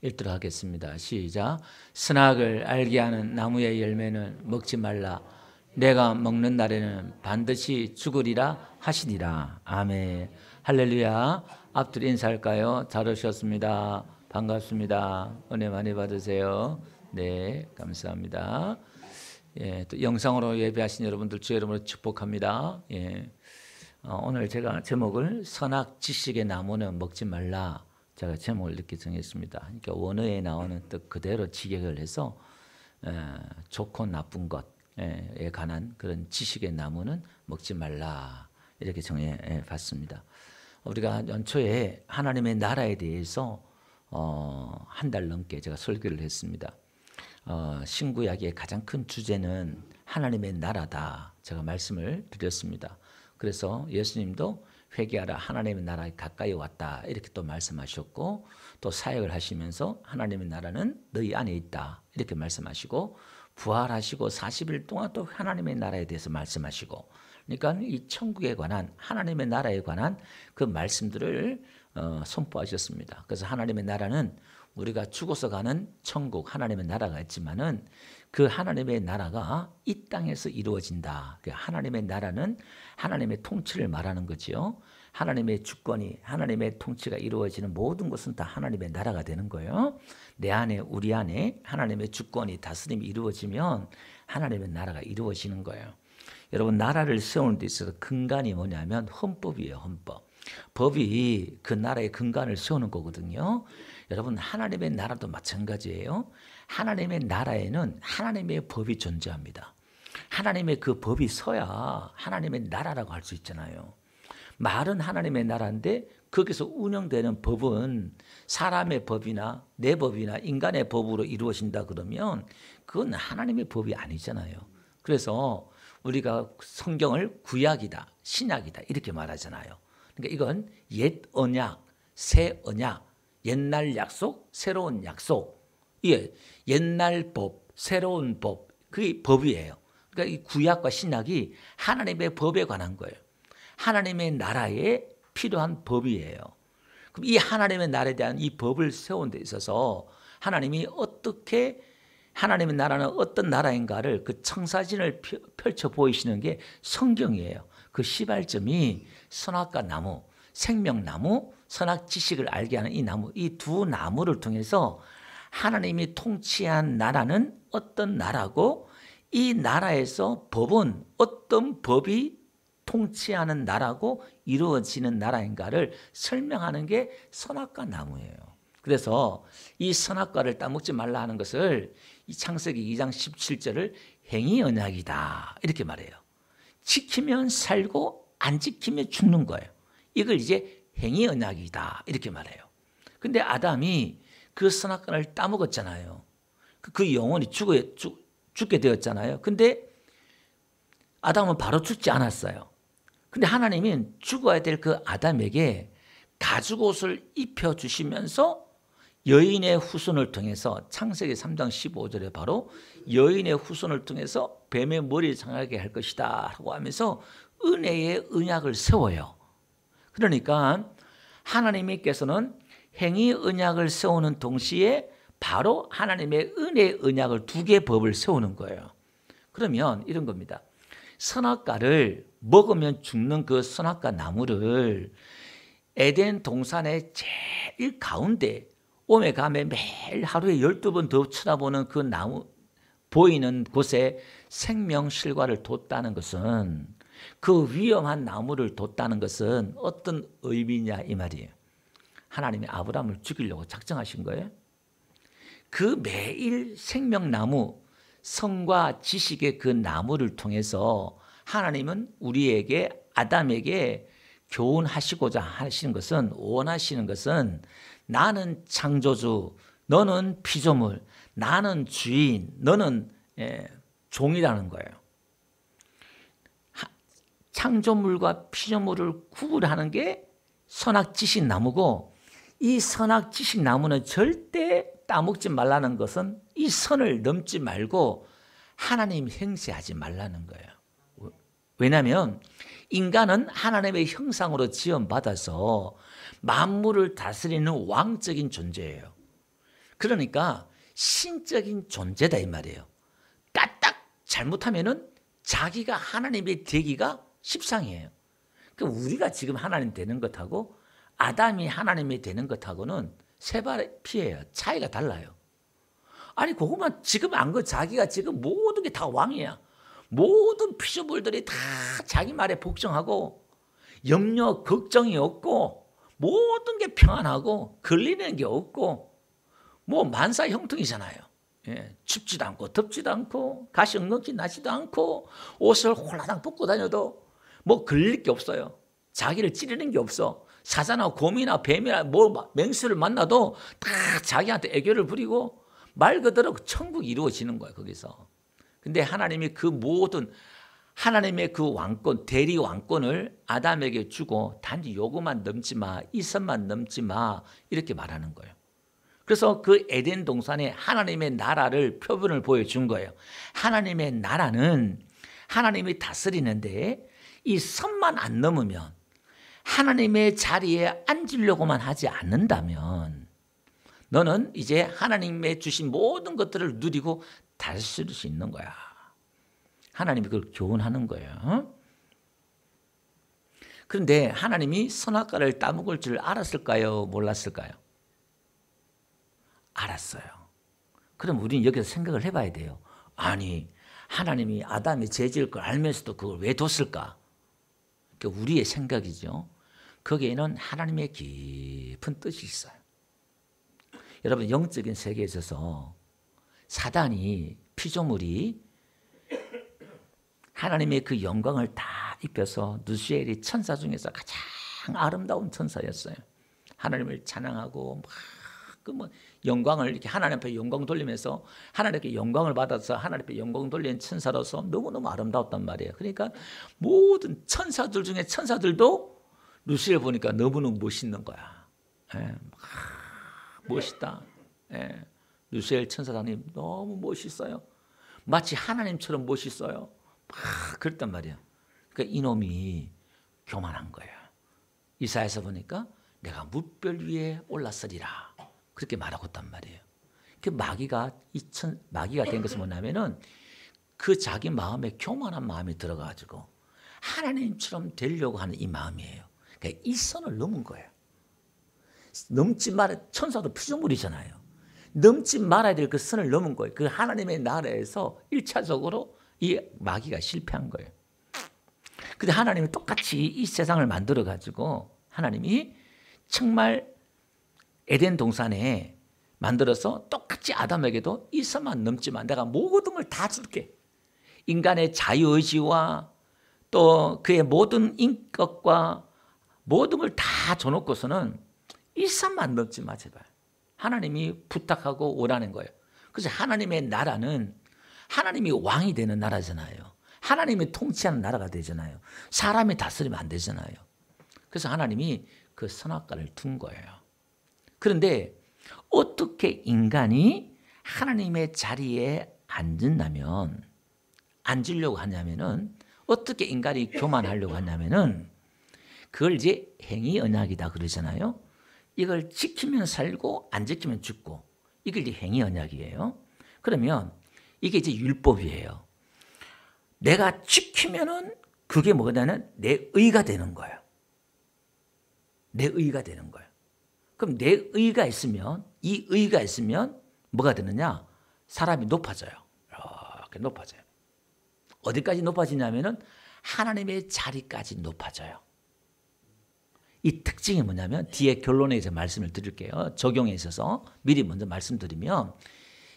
읽도록 하겠습니다. 시작. 선악을 알게 하는 나무의 열매는 먹지 말라. 내가 먹는 날에는 반드시 죽으리라 하시니라. 아멘. 할렐루야. 앞뒤로 인사할까요? 잘 오셨습니다. 반갑습니다. 은혜 많이 받으세요. 네, 감사합니다. 예, 또 영상으로 예배하신 여러분들 주의 이름으로 축복합니다. 예, 오늘 제가 제목을 선악 지식의 나무는 먹지 말라. 제가 제목을 이렇게 정했습니다. 그러니까 원어에 나오는 뜻 그대로 직역을 해서 좋고 나쁜 것에 관한 그런 지식의 나무는 먹지 말라 이렇게 정해 봤습니다. 우리가 연초에 하나님의 나라에 대해서 한 달 넘게 제가 설교를 했습니다. 신구약의 가장 큰 주제는 하나님의 나라다. 제가 말씀을 드렸습니다. 그래서 예수님도 회개하라 하나님의 나라에 가까이 왔다 이렇게 또 말씀하셨고 또 사역을 하시면서 하나님의 나라는 너희 안에 있다 이렇게 말씀하시고 부활하시고 40일 동안 또 하나님의 나라에 대해서 말씀하시고 그러니까 이 천국에 관한 하나님의 나라에 관한 그 말씀들을 선포하셨습니다. 그래서 하나님의 나라는 우리가 죽어서 가는 천국 하나님의 나라가 있지만은 그 하나님의 나라가 이 땅에서 이루어진다. 하나님의 나라는 하나님의 통치를 말하는 거지요. 하나님의 주권이 하나님의 통치가 이루어지는 모든 것은 다 하나님의 나라가 되는 거예요. 내 안에 우리 안에 하나님의 주권이 다스림이 이루어지면 하나님의 나라가 이루어지는 거예요. 여러분 나라를 세우는 데 있어서 근간이 뭐냐면 헌법이에요. 헌법. 법이 그 나라의 근간을 세우는 거거든요. 여러분 하나님의 나라도 마찬가지예요. 하나님의 나라에는 하나님의 법이 존재합니다. 하나님의 그 법이 서야 하나님의 나라라고 할 수 있잖아요. 말은 하나님의 나라인데 거기서 운영되는 법은 사람의 법이나 내 법이나 인간의 법으로 이루어진다 그러면 그건 하나님의 법이 아니잖아요. 그래서 우리가 성경을 구약이다, 신약이다 이렇게 말하잖아요. 그러니까 이건 옛 언약, 새 언약, 옛날 약속, 새로운 약속. 예, 옛날 법, 새로운 법, 그게 법이에요. 그러니까 이 구약과 신약이 하나님의 법에 관한 거예요. 하나님의 나라에 필요한 법이에요. 그럼 이 하나님의 나라에 대한 이 법을 세운 데 있어서 하나님이 어떻게 하나님의 나라는 어떤 나라인가를 그 청사진을 펼쳐 보이시는 게 성경이에요. 그 시발점이 선악과 나무, 생명나무, 선악 지식을 알게 하는 이 나무, 이 두 나무를 통해서 하나님이 통치한 나라는 어떤 나라고 이 나라에서 법은 어떤 법이 통치하는 나라고 이루어지는 나라인가를 설명하는 게 선악과 나무예요. 그래서 이 선악과를 따먹지 말라 하는 것을 이 창세기 2장 17절을 행위 언약이다 이렇게 말해요. 지키면 살고 안 지키면 죽는 거예요. 이걸 이제 행위 언약이다 이렇게 말해요. 근데 아담이 그 선악과를 따먹었잖아요. 그 영혼이 죽게 되었잖아요. 근데 아담은 바로 죽지 않았어요. 근데 하나님은 죽어야 될 그 아담에게 가죽옷을 입혀주시면서 여인의 후손을 통해서 창세기 3장 15절에 바로 여인의 후손을 통해서 뱀의 머리를 상하게 할 것이다 라고 하면서 은혜의 언약을 세워요. 그러니까 하나님께서는 행위 언약을 세우는 동시에 바로 하나님의 은혜의 언약을 두 개의 법을 세우는 거예요. 그러면 이런 겁니다. 선악과를 먹으면 죽는 그 선악과 나무를 에덴 동산의 제일 가운데 오메 가메 매일 하루에 12번 더 쳐다보는 그 나무 보이는 곳에 생명실과를 뒀다는 것은 그 위험한 나무를 뒀다는 것은 어떤 의미냐 이 말이에요. 하나님이 아브라함을 죽이려고 작정하신 거예요. 그 매일 생명나무 성과 지식의 그 나무를 통해서 하나님은 우리에게 아담에게 교훈하시고자 하시는 것은 원하시는 것은 나는 창조주, 너는 피조물, 나는 주인, 너는 종이라는 거예요. 창조물과 피조물을 구분하는 게 선악지식 나무고 이 선악지식 나무는 절대 따먹지 말라는 것은 이 선을 넘지 말고 하나님 행세하지 말라는 거예요. 왜냐하면 인간은 하나님의 형상으로 지음받아서 만물을 다스리는 왕적인 존재예요. 그러니까 신적인 존재다 이 말이에요. 까딱 잘못하면은 자기가 하나님이 되기가 십상이에요. 그러니까 우리가 지금 하나님 되는 것하고 아담이 하나님이 되는 것하고는 세 발의 피예요. 차이가 달라요. 아니 그것만 지금 안 거 자기가 지금 모든 게 다 왕이야. 모든 피조물들이 다 자기 말에 복종하고 염려 걱정이 없고 모든 게 평안하고 걸리는 게 없고 뭐 만사 형통이잖아요. 예, 춥지도 않고 덥지도 않고 가시 엉겅퀴 나지도 않고 옷을 홀라당 벗고 다녀도 뭐 걸릴 게 없어요. 자기를 찌르는 게 없어. 사자나 곰이나 뱀이나 뭐 맹수를 만나도 다 자기한테 애교를 부리고 말 그대로 천국이 이루어지는 거예요. 거기서. 근데 하나님이 그 모든 하나님의 그 왕권, 대리 왕권을 아담에게 주고 단지 요것만 넘지 마, 이 선만 넘지 마 이렇게 말하는 거예요. 그래서 그 에덴 동산에 하나님의 나라를 표본을 보여준 거예요. 하나님의 나라는 하나님이 다스리는데 이 선만 안 넘으면 하나님의 자리에 앉으려고만 하지 않는다면 너는 이제 하나님의 주신 모든 것들을 누리고 다스릴 수 있는 거야. 하나님이 그걸 교훈하는 거예요. 그런데 하나님이 선악과를 따먹을 줄 알았을까요? 몰랐을까요? 알았어요. 그럼 우리는 여기서 생각을 해봐야 돼요. 아니 하나님이 아담이 죄 지을 걸 알면서도 그걸 왜 뒀을까? 그러니까 우리의 생각이죠. 거기에는 하나님의 깊은 뜻이 있어요. 여러분 영적인 세계에 있어서 사단이 피조물이 하나님의 그 영광을 다 입혀서 누시엘이 천사 중에서 가장 아름다운 천사였어요. 하나님을 찬양하고 뭐 영광을 이렇게 하나님 앞에 영광 돌리면서 하나님께 영광을 받아서 하나님 앞에 영광 돌리는 천사로서 너무너무 아름다웠단 말이에요. 그러니까 모든 천사들 중에 천사들도 루시엘 보니까 너무너무 멋있는 거야. 예, 멋있다. 예, 루시엘 천사장님 너무 멋있어요. 마치 하나님처럼 멋있어요. 막 그랬단 말이에요. 그러니까 이놈이 교만한 거예요. 이사야서 보니까 내가 뭇별 위에 올랐으리라. 그렇게 말하고 있단 말이에요. 그 마귀가 된 것은 뭐냐면은 그 자기 마음에 교만한 마음이 들어가지고 하나님처럼 되려고 하는 이 마음이에요. 그러니까 이 선을 넘은 거예요. 넘지 말아 천사도 피조물이잖아요. 넘지 말아야 될 그 선을 넘은 거예요. 그 하나님의 나라에서 1차적으로 이 마귀가 실패한 거예요. 근데 하나님이 똑같이 이 세상을 만들어 가지고 하나님이 정말 에덴 동산에 만들어서 똑같이 아담에게도 이 선만 넘지만 내가 모든 걸 다 줄게. 인간의 자유의지와 또 그의 모든 인격과 모든 걸 다 줘놓고서는 이 선만 넘지 마 제발. 하나님이 부탁하고 오라는 거예요. 그래서 하나님의 나라는 하나님이 왕이 되는 나라잖아요. 하나님이 통치하는 나라가 되잖아요. 사람이 다스리면 안 되잖아요. 그래서 하나님이 그 선악과를 둔 거예요. 그런데 어떻게 인간이 하나님의 자리에 앉으려고 하냐면은 어떻게 인간이 교만하려고 하냐면은 그걸 이제 행위 언약이다 그러잖아요. 이걸 지키면 살고 안 지키면 죽고 이게 이제 행위 언약이에요. 그러면 이게 이제 율법이에요. 내가 지키면은 그게 뭐냐면 내 의가 되는 거예요. 내 의가 되는 거예요. 그럼 내 의가 있으면 이 의가 있으면 뭐가 되느냐? 사람이 높아져요. 이렇게 높아져요. 어디까지 높아지냐면은 하나님의 자리까지 높아져요. 이 특징이 뭐냐면 뒤에 결론에 이제 말씀을 드릴게요. 적용에 있어서 미리 먼저 말씀드리면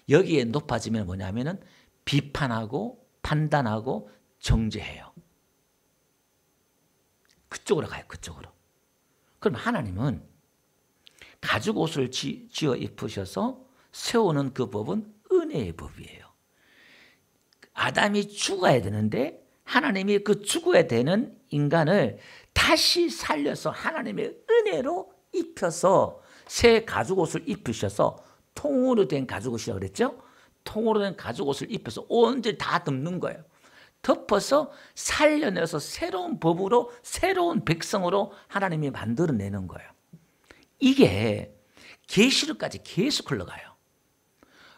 여기에 높아지면 뭐냐면은 비판하고 판단하고 정죄해요. 그쪽으로 가요. 그쪽으로. 그럼 하나님은 가죽 옷을 지어 입으셔서 세우는 그 법은 은혜의 법이에요. 아담이 죽어야 되는데 하나님이 그 죽어야 되는 인간을 다시 살려서 하나님의 은혜로 입혀서 새 가죽 옷을 입으셔서 통으로 된 가죽 옷이라고 그랬죠? 통으로 된 가죽 옷을 입혀서 온전히 다 덮는 거예요. 덮어서 살려내서 새로운 법으로 새로운 백성으로 하나님이 만들어내는 거예요. 이게 계시록까지 계속 흘러가요.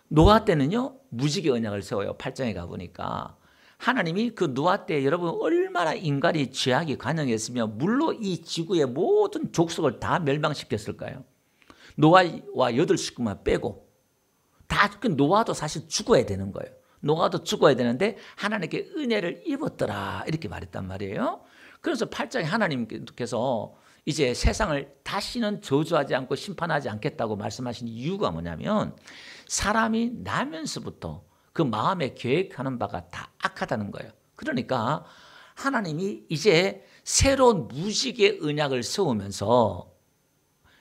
노아 때는요 무지개 언약을 세워요. 8장에 가보니까 하나님이 그 노아 때 여러분 얼마나 인간이 죄악이 관영했으면 물로 이 지구의 모든 족속을 다 멸망시켰을까요? 노아와 8식구만 빼고 다 그 노아도 사실 죽어야 되는 거예요. 노아도 죽어야 되는데 하나님께 은혜를 입었더라 이렇게 말했단 말이에요. 그래서 8장에 하나님께서 이제 세상을 다시는 저주하지 않고 심판하지 않겠다고 말씀하신 이유가 뭐냐면 사람이 나면서부터 그 마음에 계획하는 바가 다 악하다는 거예요. 그러니까 하나님이 이제 새로운 무지개 언약을 세우면서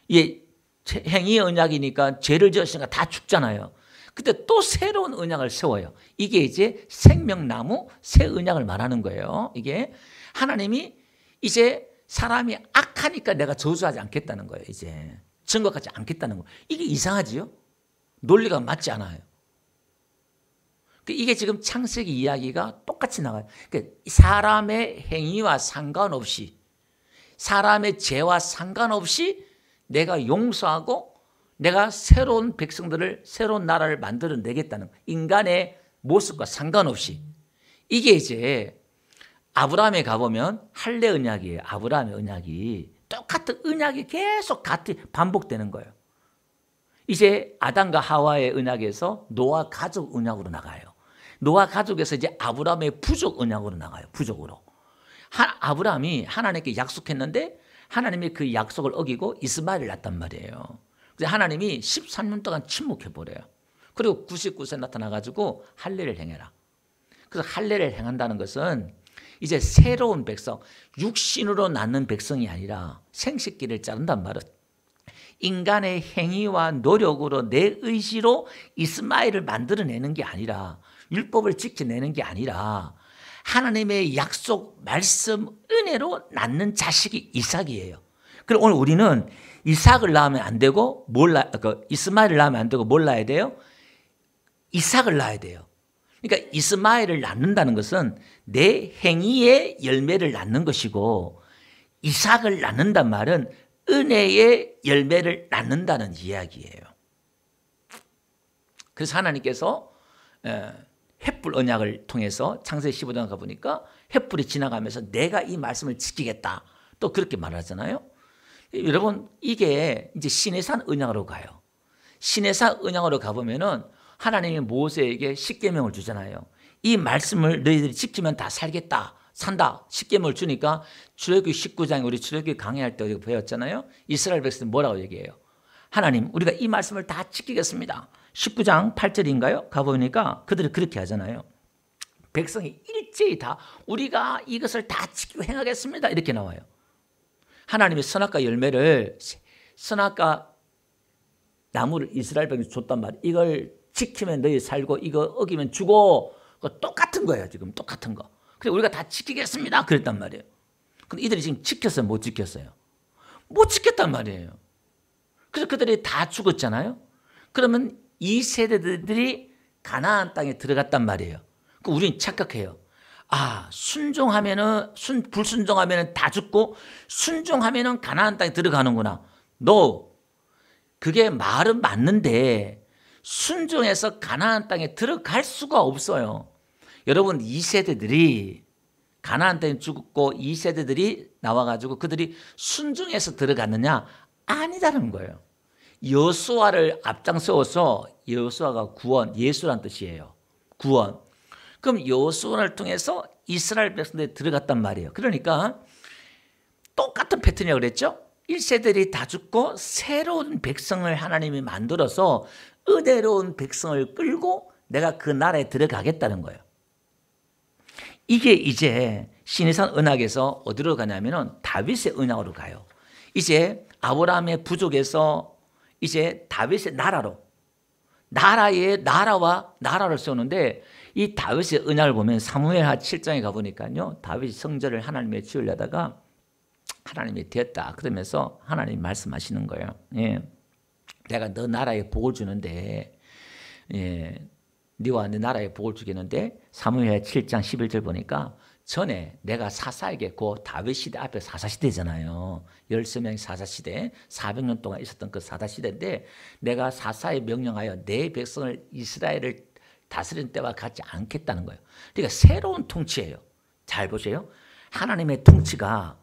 이게 행위의 언약이니까 죄를 지었으니까 다 죽잖아요. 근데 또 새로운 언약을 세워요. 이게 이제 생명나무 새 언약을 말하는 거예요. 이게 하나님이 이제 사람이 악하니까 내가 저주하지 않겠다는 거예요. 이제 증거하지 않겠다는 거예요. 이게 이상하지요? 논리가 맞지 않아요. 이게 지금 창세기 이야기가 똑같이 나가요. 사람의 행위와 상관없이 사람의 죄와 상관없이 내가 용서하고 내가 새로운 백성들을 새로운 나라를 만들어내겠다는 인간의 모습과 상관없이 이게 이제 아브라함에 가보면 할례 언약이에요. 아브라함의 언약이 똑같은 언약이 계속 같이 반복되는 거예요. 이제 아담과 하와의 언약에서 노아 가족 언약으로 나가요. 노아 가족에서 이제 아브라함의 부족 언약으로 나가요. 부족으로. 아브라함이 하나님께 약속했는데 하나님이 그 약속을 어기고 이스마엘을 낳았단 말이에요. 그래서 하나님이 13년 동안 침묵해버려요. 그리고 99세 나타나가지고 할례를 행해라. 그래서 할례를 행한다는 것은 이제 새로운 백성, 육신으로 낳는 백성이 아니라 생식기를 자른단 말은 인간의 행위와 노력으로 내 의지로 이스마엘을 만들어내는 게 아니라 율법을 지켜내는 게 아니라 하나님의 약속, 말씀, 은혜로 낳는 자식이 이삭이에요. 그럼 오늘 우리는 이삭을 낳으면 안 되고 이스마엘을 낳으면 안 되고 뭘 낳아야 돼요? 이삭을 낳아야 돼요. 그러니까 이스마엘을 낳는다는 것은 내 행위의 열매를 낳는 것이고 이삭을 낳는단 말은 은혜의 열매를 낳는다는 이야기예요. 그래서 하나님께서 횃불 언약을 통해서 창세기 15장 가보니까 횃불이 지나가면서 내가 이 말씀을 지키겠다. 또 그렇게 말하잖아요. 여러분 이게 이제 시내산 언약으로 가요. 시내산 언약으로 가보면은 하나님이 모세에게 십계명을 주잖아요. 이 말씀을 너희들이 지키면 다 살겠다. 산다. 십계명을 주니까 출애굽기 19장에 우리 출애굽기 강의할 때 배웠잖아요. 이스라엘 백성들 뭐라고 얘기해요? 하나님 우리가 이 말씀을 다 지키겠습니다. 19장 8절인가요? 가보니까 그들이 그렇게 하잖아요. 백성이 일제히 다 우리가 이것을 다 지키고 행하겠습니다. 이렇게 나와요. 하나님이 선악과 열매를 선악과 나무를 이스라엘 백성이 줬단 말이에요. 이걸 지키면 너희 살고 이거 어기면 죽어. 똑같은 거예요. 지금 똑같은 거. 그래 우리가 다 지키겠습니다. 그랬단 말이에요. 근데 이들이 지금 지켰어요? 못 지켰어요? 못 지켰단 말이에요. 그래서 그들이 다 죽었잖아요. 그러면 이 세대들이 가나안 땅에 들어갔단 말이에요. 우리는 착각해요. 아, 불순종하면은 다 죽고 순종하면은 가나안 땅에 들어가는구나. 그게 말은 맞는데 순종해서 가나안 땅에 들어갈 수가 없어요. 여러분 2세대들이 가나안 땅에 죽었고 2세대들이 나와가지고 그들이 순종해서 들어갔느냐? 아니다는 거예요. 여호수아를 앞장세워서 여호수아가 구원, 예수란 뜻이에요. 구원. 그럼 여호수아를 통해서 이스라엘 백성들이 들어갔단 말이에요. 그러니까 똑같은 패턴이라고 그랬죠. 1세들이 다 죽고 새로운 백성을 하나님이 만들어서 은혜로운 백성을 끌고 내가 그 나라에 들어가겠다는 거예요. 이게 이제 시내산 언약에서 어디로 가냐면은 다윗의 언약으로 가요. 이제 아브라함의 부족에서 이제 다윗의 나라를 세우는데 이 다윗의 언약을 보면 사무엘하 7장에 가보니까요. 다윗이 성전을 하나님에 지으려다가 하나님이 되었다. 그러면서 하나님이 말씀하시는 거예요. 예. 내가 너 나라에 복을 주는데 네와 네 나라에 복을 주겠는데 사무엘 7장 11절 보니까 전에 내가 사사에게 그 다윗 시대 앞에 사사시대잖아요. 13명의 사사시대 400년 동안 있었던 그 사사시대인데 내가 사사에 명령하여 내 백성을 이스라엘을 다스리는 때와 같지 않겠다는 거예요. 그러니까 새로운 통치예요. 잘 보세요. 하나님의 통치가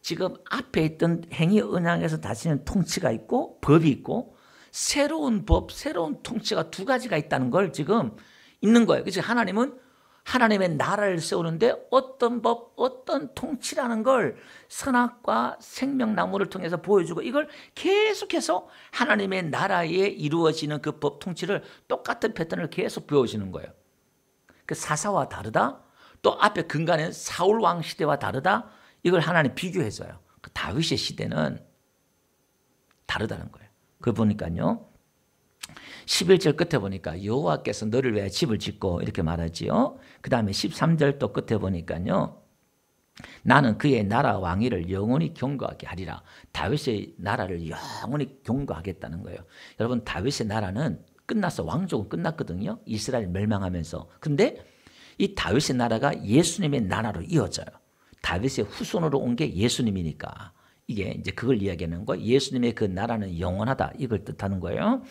지금 앞에 있던 행위 언약에서 다스리는 통치가 있고 법이 있고 새로운 법, 새로운 통치가 두 가지가 있다는 걸 지금 있는 거예요. 그래서 하나님은 하나님의 나라를 세우는데 어떤 법, 어떤 통치라는 걸 선악과 생명나무를 통해서 보여주고 이걸 계속해서 하나님의 나라에 이루어지는 그 법 통치를 똑같은 패턴을 계속 보여주는 거예요. 그 사사와 다르다. 또 앞에 근간에 사울 왕 시대와 다르다. 이걸 하나님 비교해줘요. 그 다윗의 시대는 다르다는 거예요. 그걸 보니까요. 11절 끝에 보니까 여호와께서 너를 위하여 집을 짓고 이렇게 말하지요. 그 다음에 13절 또 끝에 보니까요. 나는 그의 나라 왕위를 영원히 경고하게 하리라. 다윗의 나라를 영원히 경고하겠다는 거예요. 여러분 다윗의 나라는 끝났어. 왕족은 끝났거든요. 이스라엘 멸망하면서. 근데 이 다윗의 나라가 예수님의 나라로 이어져요. 다윗의 후손으로 온 게 예수님이니까. 이게 이제 그걸 이야기하는 거예요. 예수님의 그 나라는 영원하다. 이걸 뜻하는 거예요.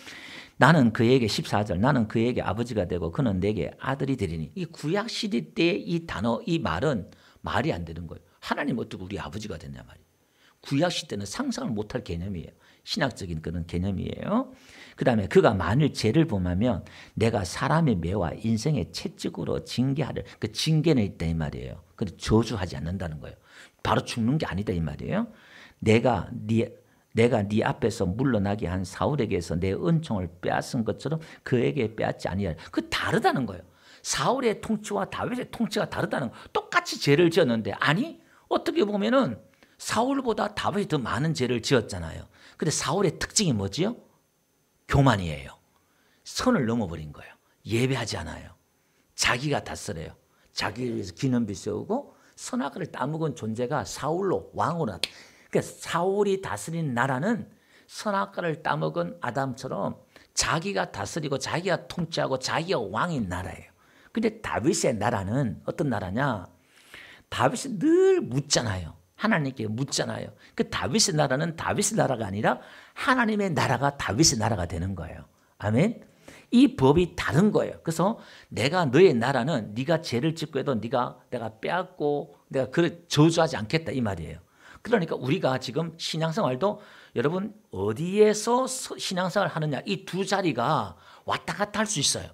나는 그에게 14절 나는 그에게 아버지가 되고 그는 내게 아들이 되리니 이 구약 시대 때의 이 단어 이 말은 말이 안 되는 거예요. 하나님 어떻게 우리 아버지가 됐냐 말이에요. 구약 시대는 상상을 못할 개념이에요. 신학적인 그런 개념이에요. 그 다음에 그가 만일 죄를 범하면 내가 사람의 매와 인생의 채찍으로 징계하려 그 징계는 있다 이 말이에요. 근데 저주하지 않는다는 거예요. 바로 죽는 게 아니다 이 말이에요. 내가 네 앞에서 물러나게 한 사울에게서 내 은총을 빼앗은 것처럼 그에게 빼앗지 아니하리라. 그 다르다는 거예요. 사울의 통치와 다윗의 통치가 다르다는 거예요. 똑같이 죄를 지었는데 아니 어떻게 보면은 사울보다 다윗이 더 많은 죄를 지었잖아요. 근데 사울의 특징이 뭐지요? 교만이에요. 선을 넘어버린 거예요. 예배하지 않아요. 자기가 다스려요. 자기를 위해서 기념비 세우고 선악을 따먹은 존재가 사울로 왕으로 나타나요. 그러니까 사울이 다스린 나라는 선악과를 따먹은 아담처럼 자기가 다스리고 자기가 통치하고 자기가 왕인 나라예요. 근데 다윗의 나라는 어떤 나라냐? 다윗이 늘 묻잖아요. 하나님께 묻잖아요. 그 다윗의 나라는 다윗의 나라가 아니라 하나님의 나라가 다윗의 나라가 되는 거예요. 아멘. 이 법이 다른 거예요. 그래서 내가 너의 나라는 네가 죄를 짓고 해도 내가 빼앗고 내가 그를 저주하지 않겠다 이 말이에요. 그러니까 우리가 지금 신앙생활도 여러분 어디에서 신앙생활을 하느냐 이 두 자리가 왔다 갔다 할 수 있어요.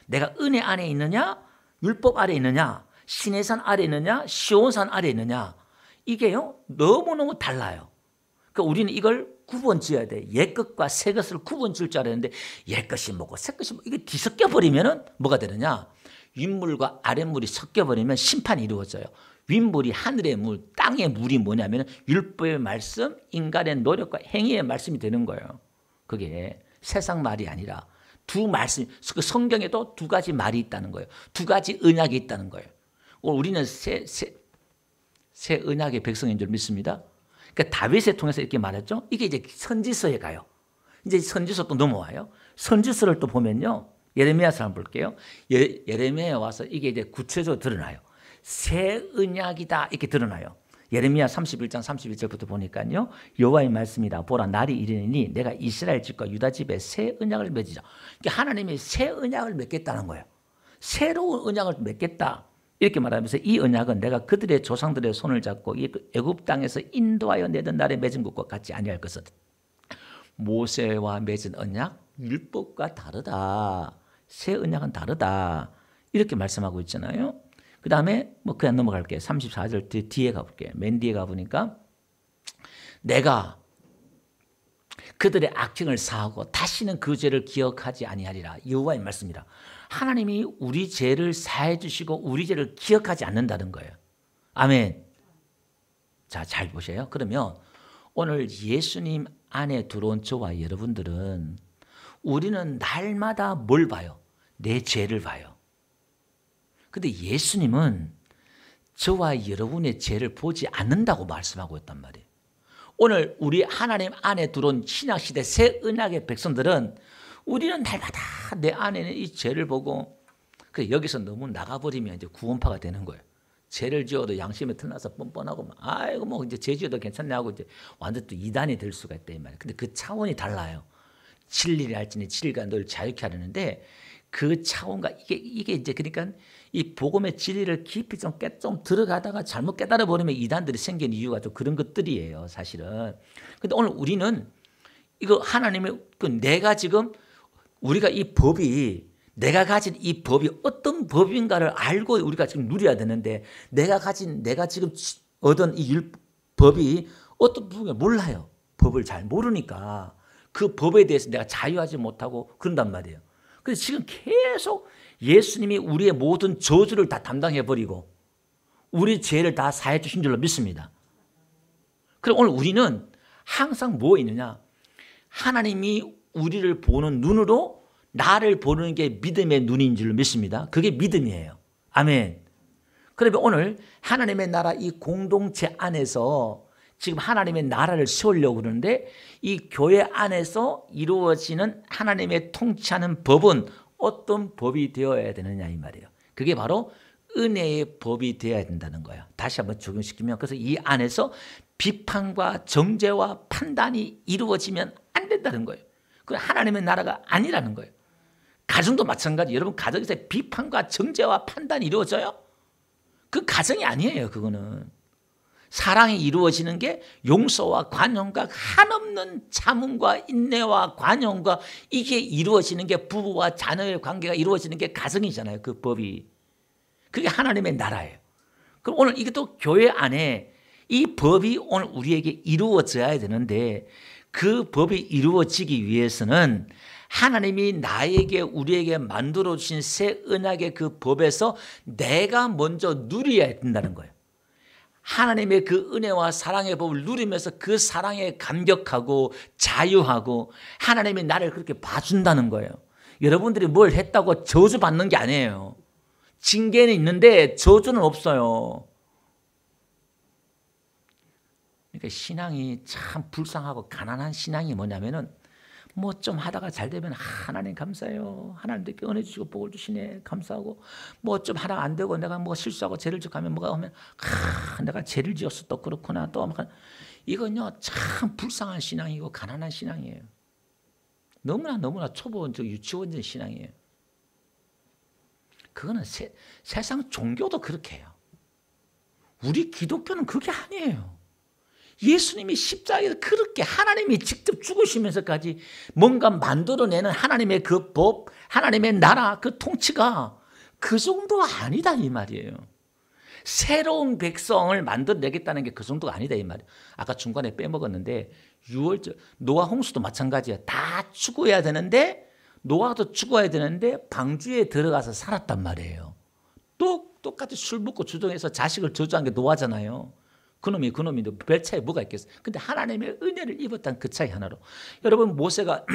내가 은혜 안에 있느냐 율법 아래 있느냐 신의 산 아래 있느냐 시온산 아래 있느냐 이게요 너무너무 달라요. 그러니까 우리는 이걸 구분 지어야 돼. 옛 것과 새 것을 구분 지을 줄 알았는데 옛 것이 뭐고 새 것이 뭐고 이게 뒤섞여 버리면은 뭐가 되느냐 윗물과 아랫물이 섞여 버리면 심판이 이루어져요. 윗물이 하늘의 물, 땅의 물이 뭐냐면 율법의 말씀, 인간의 노력과 행위의 말씀이 되는 거예요. 그게 세상 말이 아니라 두 말씀, 그 성경에도 두 가지 말이 있다는 거예요. 두 가지 언약이 있다는 거예요. 우리는 새 언약의 백성인 줄 믿습니다. 그러니까 다윗을 통해서 이렇게 말했죠. 이게 이제 선지서에 가요. 이제 선지서 또 넘어와요. 선지서를 또 보면요. 예레미야서 한번 볼게요. 예레미야에 와서 이게 이제 구체적으로 드러나요. 새 언약이다 이렇게 드러나요. 예레미야 31장 31절부터 보니까요. 여호와의 말씀이다. 보라 날이 이르니 내가 이스라엘 집과 유다 집에 새 언약을 맺으자. 그러니까 하나님이 새 언약을 맺겠다는 거예요. 새로운 언약을 맺겠다. 이렇게 말하면서 이 언약은 내가 그들의 조상들의 손을 잡고 애굽 땅에서 인도하여 내던 날에 맺은 것과 같지 아니할 것은 모세와 맺은 언약 율법과 다르다. 새 언약은 다르다. 이렇게 말씀하고 있잖아요. 그 다음에 그냥 넘어갈게요. 34절 뒤에 가볼게요. 맨 뒤에 가보니까 내가 그들의 악행을 사하고 다시는 그 죄를 기억하지 아니하리라. 여호와의 말씀이라. 하나님이 우리 죄를 사해 주시고 우리 죄를 기억하지 않는다는 거예요. 아멘. 자, 잘 보세요. 그러면 오늘 예수님 안에 들어온 저와 여러분들은 우리는 날마다 뭘 봐요? 내 죄를 봐요. 근데 예수님은 저와 여러분의 죄를 보지 않는다고 말씀하고 있단 말이에요. 오늘 우리 하나님 안에 들어온 신약시대 새 언약의 백성들은 우리는 날마다 내 안에는 이 죄를 보고 여기서 너무 나가버리면 이제 구원파가 되는 거예요. 죄를 지어도 양심에 틀나서 뻔뻔하고 막 아이고 뭐 이제 죄 지어도 괜찮네 하고 이제 완전 또 이단이 될 수가 있다 이 말이에요. 근데 그 차원이 달라요. 진리를 알지니 진리가 널 자유케 하려는데 그 차원과 이게 이제 그러니까 이 복음의 진리를 깊이 좀 들어가다가 잘못 깨달아 버리면 이단들이 생긴 이유가 또 그런 것들이에요, 사실은. 근데 오늘 우리는 이거 하나님의 내가 지금 우리가 이 법이 내가 가진 이 법이 어떤 법인가를 알고 우리가 지금 누려야 되는데 내가 지금 얻은 이 법이 어떤 법인가 몰라요. 법을 잘 모르니까 그 법에 대해서 내가 자유하지 못하고 그런단 말이에요. 그래서 지금 계속 예수님이 우리의 모든 저주를 다 담당해버리고 우리 죄를 다 사해 주신 줄로 믿습니다. 그럼 오늘 우리는 항상 뭐 있느냐? 하나님이 우리를 보는 눈으로 나를 보는 게 믿음의 눈인 줄로 믿습니다. 그게 믿음이에요. 아멘. 그러면 오늘 하나님의 나라 이 공동체 안에서 지금 하나님의 나라를 세우려고 그러는데 이 교회 안에서 이루어지는 하나님의 통치하는 법은 어떤 법이 되어야 되느냐 이 말이에요. 그게 바로 은혜의 법이 되어야 된다는 거예요. 다시 한번 적용시키면 그래서 이 안에서 비판과 정죄와 판단이 이루어지면 안 된다는 거예요. 그건 하나님의 나라가 아니라는 거예요. 가정도 마찬가지. 여러분 가정에서 비판과 정죄와 판단이 이루어져요? 그 가정이 아니에요. 그거는. 사랑이 이루어지는 게 용서와 관용과 한없는 참음과 인내와 관용과 이게 이루어지는 게 부부와 자녀의 관계가 이루어지는 게 가정이잖아요. 그 법이. 그게 하나님의 나라예요. 그럼 오늘 이게 또 교회 안에 이 법이 오늘 우리에게 이루어져야 되는데 그 법이 이루어지기 위해서는 하나님이 나에게 우리에게 만들어 주신 새 언약의 그 법에서 내가 먼저 누려야 된다는 거예요. 하나님의 그 은혜와 사랑의 법을 누리면서 그 사랑에 감격하고 자유하고 하나님이 나를 그렇게 봐준다는 거예요. 여러분들이 뭘 했다고 저주받는 게 아니에요. 징계는 있는데 저주는 없어요. 그러니까 신앙이 참 불쌍하고 가난한 신앙이 뭐냐면은 뭐 좀 하다가 잘 되면 하나님 감사해요. 하나님께 은혜 주시고 복을 주시네 감사하고 뭐 좀 하다가 안 되고 내가 뭐 실수하고 죄를 지으면 뭐가 오면 내가 죄를 지었어 또 그렇구나 또 이건요 참 불쌍한 신앙이고 가난한 신앙이에요. 너무나 초보적 유치원적 신앙이에요. 그거는 세상 종교도 그렇게 해요. 우리 기독교는 그게 아니에요. 예수님이 십자가에서 그렇게 하나님이 직접 죽으시면서까지 뭔가 만들어내는 하나님의 그 법, 하나님의 나라, 그 통치가 그 정도 아니다 이 말이에요. 새로운 백성을 만들어내겠다는 게 그 정도가 아니다 이 말이에요. 아까 중간에 빼먹었는데 유월절, 노아 홍수도 마찬가지야. 다 죽어야 되는데 노아도 죽어야 되는데 방주에 들어가서 살았단 말이에요. 또 똑같이 술 먹고 주정해서 자식을 저주한 게 노아잖아요. 그놈이 별 차이 뭐가 있겠어요. 근데 하나님의 은혜를 입었다는 그 차이 하나로. 여러분 모세가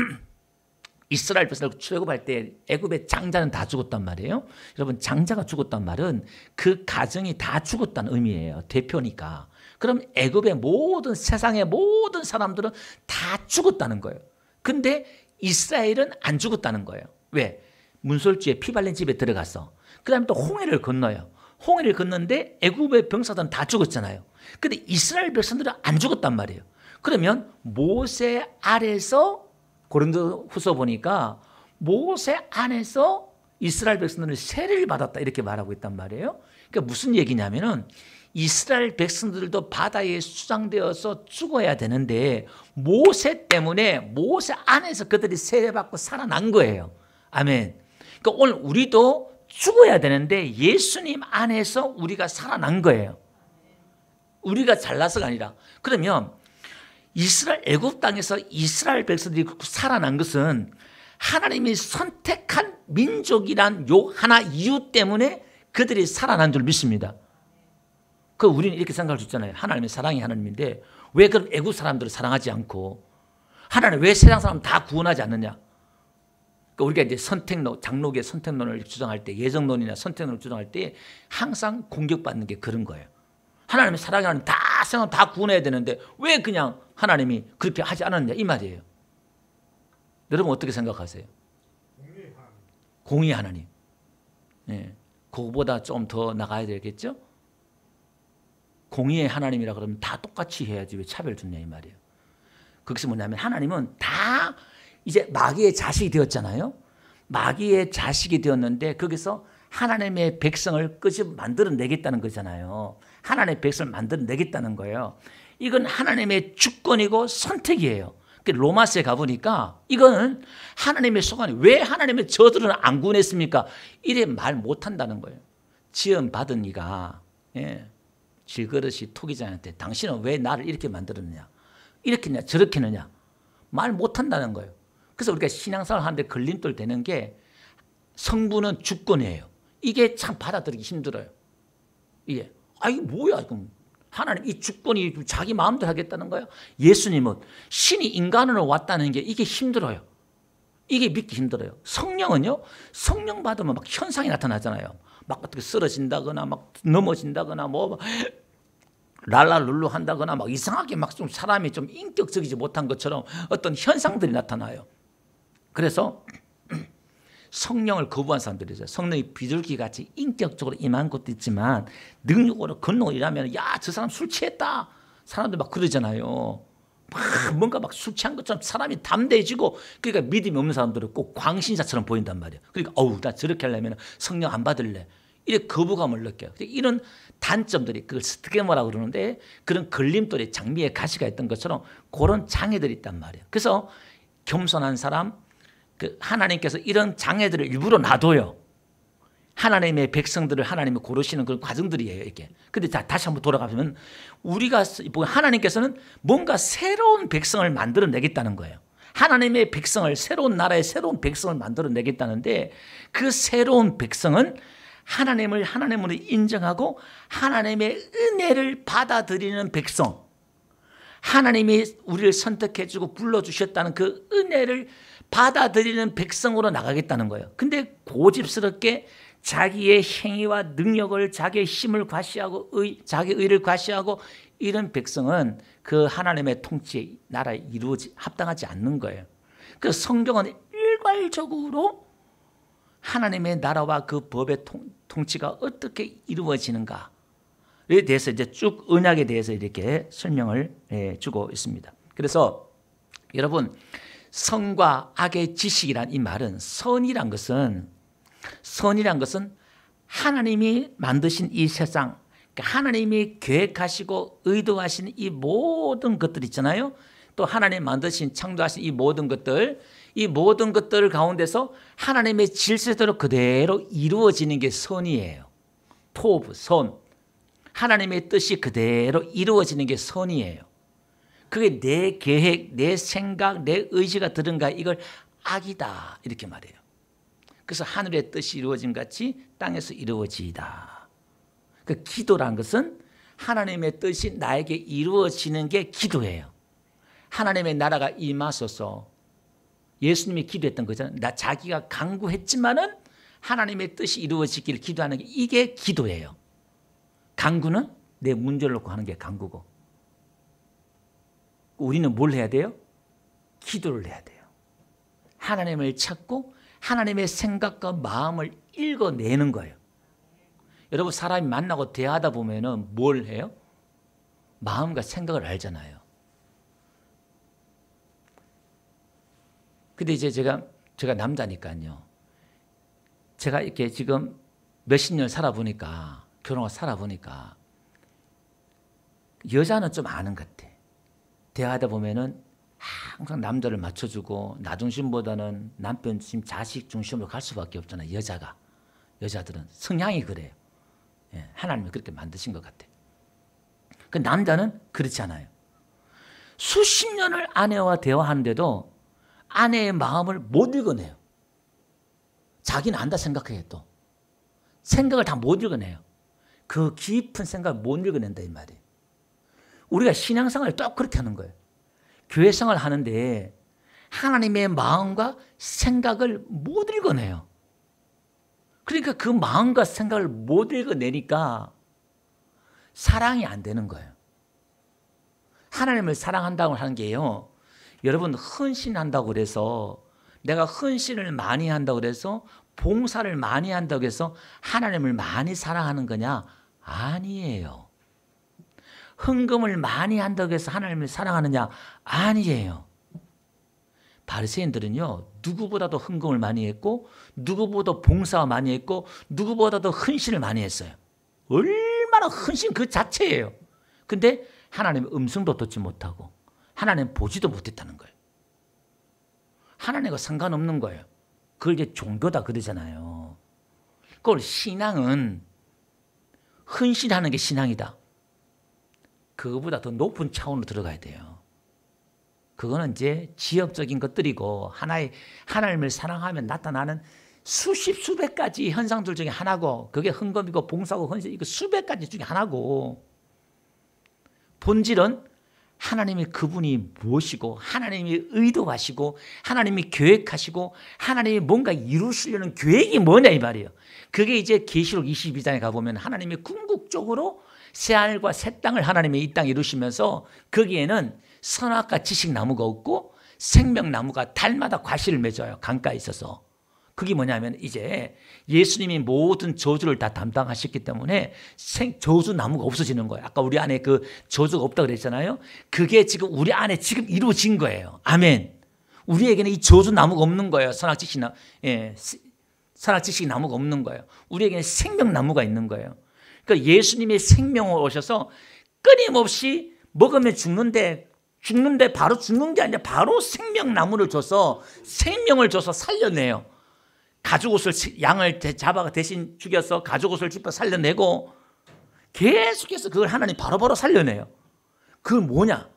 이스라엘 백성을 출애굽할 때 애굽의 장자는 다 죽었단 말이에요. 여러분 장자가 죽었단 말은 그 가정이 다 죽었다는 의미예요. 대표니까. 그럼 애굽의 모든 세상의 모든 사람들은 다 죽었다는 거예요. 근데 이스라엘은 안 죽었다는 거예요. 왜? 문설주에 피 발린 집에 들어가서 그 다음에 또 홍해를 건너요. 홍해를 건너는데 애굽의 병사들은 다 죽었잖아요. 근데 이스라엘 백성들은 안 죽었단 말이에요. 그러면 모세 아래서 고린도후서 보니까 모세 안에서 이스라엘 백성들은 세례를 받았다 이렇게 말하고 있단 말이에요. 그러니까 무슨 얘기냐면은 이스라엘 백성들도 바다에 수장되어서 죽어야 되는데 모세 때문에 모세 안에서 그들이 세례받고 살아난 거예요. 아멘. 그러니까 오늘 우리도 죽어야 되는데 예수님 안에서 우리가 살아난 거예요. 우리가 잘나서가 아니라. 그러면 이스라엘 애굽 땅에서 이스라엘 백성들이 살아난 것은 하나님이 선택한 민족이란 요 하나 이유 때문에 그들이 살아난 줄 믿습니다. 그 우리는 이렇게 생각할 수 있잖아요. 하나님의 사랑이 하나님인데 왜 그럼 애굽 사람들을 사랑하지 않고 하나님 왜 세상 사람 다 구원하지 않느냐? 그러니까 우리가 이제 선택론, 장로교의 선택론을 주장할 때, 예정론이나 선택론을 주장할 때 항상 공격받는 게 그런 거예요. 하나님의 사랑이 하나님 다 세상 다 구원해야 되는데 왜 그냥 하나님이 그렇게 하지 않았느냐 이 말이에요. 여러분 어떻게 생각하세요? 공의 하나님. 네. 그거보다 좀 더 나가야 되겠죠? 공의의 하나님이라 그러면 다 똑같이 해야지 왜 차별 두냐 이 말이에요. 그것이 뭐냐면 하나님은 다 이제 마귀의 자식이 되었잖아요. 마귀의 자식이 되었는데 거기서 하나님의 백성을 끄집 만들어내겠다는 거잖아요. 하나님의 백성을 만들어내겠다는 거예요. 이건 하나님의 주권이고 선택이에요. 로마서에 가보니까 이거는 하나님의 소관이 왜 하나님의 저들은 안 구원했습니까? 이래 말 못한다는 거예요. 지음 받은 이가 질그릇이 토기장한테 당신은 왜 나를 이렇게 만들었느냐, 이렇게 했냐 저렇게 했느냐 말 못한다는 거예요. 그래서 우리가 신앙생활 하는데 걸림돌 되는 게 성부는 주권이에요. 이게 참 받아들이기 힘들어요. 이게 이게 뭐야 이건 하나님 이 주권이 자기 마음대로 하겠다는 거예요. 예수님은 신이 인간으로 왔다는 게 이게 힘들어요. 이게 믿기 힘들어요. 성령은요, 성령 받으면 막 현상이 나타나잖아요. 막 어떻게 쓰러진다거나 막 넘어진다거나 뭐 랄랄룰루 한다거나 막 이상하게 막 좀 사람이 좀 인격적이지 못한 것처럼 어떤 현상들이 나타나요. 그래서 성령을 거부한 사람들이 있어요. 성령이 비둘기같이 인격적으로 임한 것도 있지만 능력으로 건너고 이러면 야, 저 사람 술 취했다. 사람들 막 그러잖아요. 막 뭔가 막 술 취한 것처럼 사람이 담대해지고 그러니까 믿음이 없는 사람들은 꼭 광신자처럼 보인단 말이에요. 그러니까 나 저렇게 하려면 성령 안 받을래. 이렇게 거부감을 느껴요. 이런 단점들이 그걸 스티그마라고 그러는데 그런 걸림돌에 장미의 가시가 있던 것처럼 그런 장애들이 있단 말이에요. 그래서 겸손한 사람 하나님께서 이런 장애들을 일부러 놔둬요. 하나님의 백성들을 하나님이 고르시는 그런 과정들이에요. 이게. 근데 다시 한번 돌아가면 우리가 하나님께서는 뭔가 새로운 백성을 만들어내겠다는 거예요. 하나님의 백성을 새로운 나라의 새로운 백성을 만들어내겠다는데 그 새로운 백성은 하나님을 하나님으로 인정하고 하나님의 은혜를 받아들이는 백성, 하나님이 우리를 선택해주고 불러주셨다는 그 은혜를 받아들이는 백성으로 나가겠다는 거예요. 근데 고집스럽게 자기의 행위와 능력을 자기의 힘을 과시하고 자기 의를 과시하고 이런 백성은 그 하나님의 통치에 나라에 합당하지 않는 거예요. 그래서 성경은 일괄적으로 하나님의 나라와 그 법의 통치가 어떻게 이루어지는가에 대해서 이제 쭉 언약에 대해서 이렇게 설명을 주고 있습니다. 그래서 여러분 선과 악의 지식이란 이 말은 선이란 것은 하나님이 만드신 이 세상, 그러니까 하나님이 계획하시고 의도하신 이 모든 것들 있잖아요. 또 하나님 만드신 창조하신 이 모든 것들 가운데서 하나님의 질서대로 그대로 이루어지는 게 선이에요. 토브, 선. 하나님의 뜻이 그대로 이루어지는 게 선이에요. 그게 내 계획, 내 생각, 내 의지가 들은가 이걸 악이다 이렇게 말해요. 그래서 하늘의 뜻이 이루어진 같이 땅에서 이루어지이다. 그 기도란 것은 하나님의 뜻이 나에게 이루어지는 게 기도예요. 하나님의 나라가 임하소서. 예수님이 기도했던 거잖아요. 자기가 간구했지만은 하나님의 뜻이 이루어지기를 기도하는 게 이게 기도예요. 간구는 내 문제를 놓고 하는 게 간구고 우리는 뭘 해야 돼요? 기도를 해야 돼요. 하나님을 찾고 하나님의 생각과 마음을 읽어내는 거예요. 여러분 사람이 만나고 대화하다 보면은 뭘 해요? 마음과 생각을 알잖아요. 근데 이제 제가 남자니까요. 제가 이렇게 지금 몇십 년 살아보니까 결혼하고 살아보니까 여자는 좀 아는 것 같아. 대화하다 보면은 항상 남자를 맞춰주고 나 중심보다는 남편 중심, 자식 중심으로 갈 수밖에 없잖아요. 여자들은 성향이 그래요. 하나님이 그렇게 만드신 것 같아. 그 남자는 그렇지 않아요. 수십 년을 아내와 대화하는데도 아내의 마음을 못 읽어내요. 자기는 안다 생각해요. 또 생각을 다 못 읽어내요. 그 깊은 생각을 못 읽어낸다 이 말이에요. 우리가 신앙생활을 또 그렇게 하는 거예요. 교회생활을 하는데 하나님의 마음과 생각을 못 읽어내요. 그러니까 그 마음과 생각을 못 읽어내니까 사랑이 안 되는 거예요. 하나님을 사랑한다고 하는 게요. 여러분 헌신한다고 그래서 내가 헌신을 많이 한다고 그래서 봉사를 많이 한다고 해서 하나님을 많이 사랑하는 거냐? 아니에요. 헌금을 많이 한다고 해서 하나님을 사랑하느냐? 아니에요. 바리새인들은요, 누구보다도 헌금을 많이 했고, 누구보다도 봉사 많이 했고, 누구보다도 헌신을 많이 했어요. 얼마나 헌신 그 자체예요. 근데 하나님의 음성도 듣지 못하고 하나님 보지도 못했다는 거예요. 하나님과 상관없는 거예요. 그걸 이제 종교다 그러잖아요. 그걸 신앙은 헌신하는 게 신앙이다. 그거보다 더 높은 차원으로 들어가야 돼요. 그거는 이제 지엽적인 것들이고 하나님을 사랑하면 나타나는 수백 가지 현상들 중에 하나고, 그게 헌금이고 봉사고 헌신, 이거 수백 가지 중에 하나고, 본질은 하나님의 그분이 무엇이고, 하나님이 의도하시고, 하나님이 계획하시고, 하나님이 뭔가 이루시려는 계획이 뭐냐 이 말이에요. 그게 이제 계시록 22장에 가보면 하나님이 궁극적으로 새하늘과 새 땅을 하나님이 이 땅에 이루시면서 거기에는 선악과 지식나무가 없고 생명나무가 달마다 과실을 맺어요. 강가에 있어서. 그게 뭐냐면 이제 예수님이 모든 저주를 다 담당하셨기 때문에 저주나무가 없어지는 거예요. 아까 우리 안에 그 저주가 없다고 그랬잖아요. 그게 지금 우리 안에 지금 이루어진 거예요. 아멘. 우리에게는 이 저주나무가 없는 거예요. 선악지식나무가 없는 거예요. 우리에게는 생명나무가 있는 거예요. 그러니까 예수님의 생명을 오셔서 끊임없이 먹으면 죽는데 바로 죽는 게 아니라 바로 생명나무를 줘서 생명을 줘서 살려내요. 가죽옷을, 양을 잡아가 대신 죽여서 가죽옷을 짚어 살려내고 계속해서 그걸 하나님 바로바로 살려내요. 그건 뭐냐?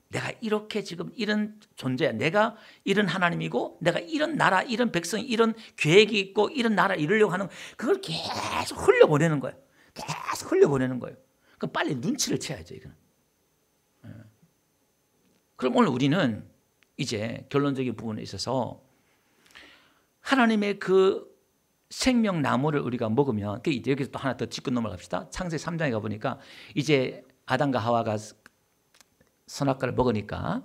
내가 이렇게 지금 이런 존재야. 내가 이런 하나님이고, 내가 이런 나라, 이런 백성, 이런 계획이 있고, 이런 나라 이루려고 하는, 그걸 계속 흘려보내는 거예요. 계속 흘려보내는 거예요. 그럼 빨리 눈치를 채야죠, 이거는. 그럼 오늘 우리는 이제 결론적인 부분에 있어서 하나님의 그 생명나무를 우리가 먹으면, 여기서 또 하나 더 짚고 넘어갑시다. 창세기 3장에 가보니까 이제 아담과 하와가 선악과를 먹으니까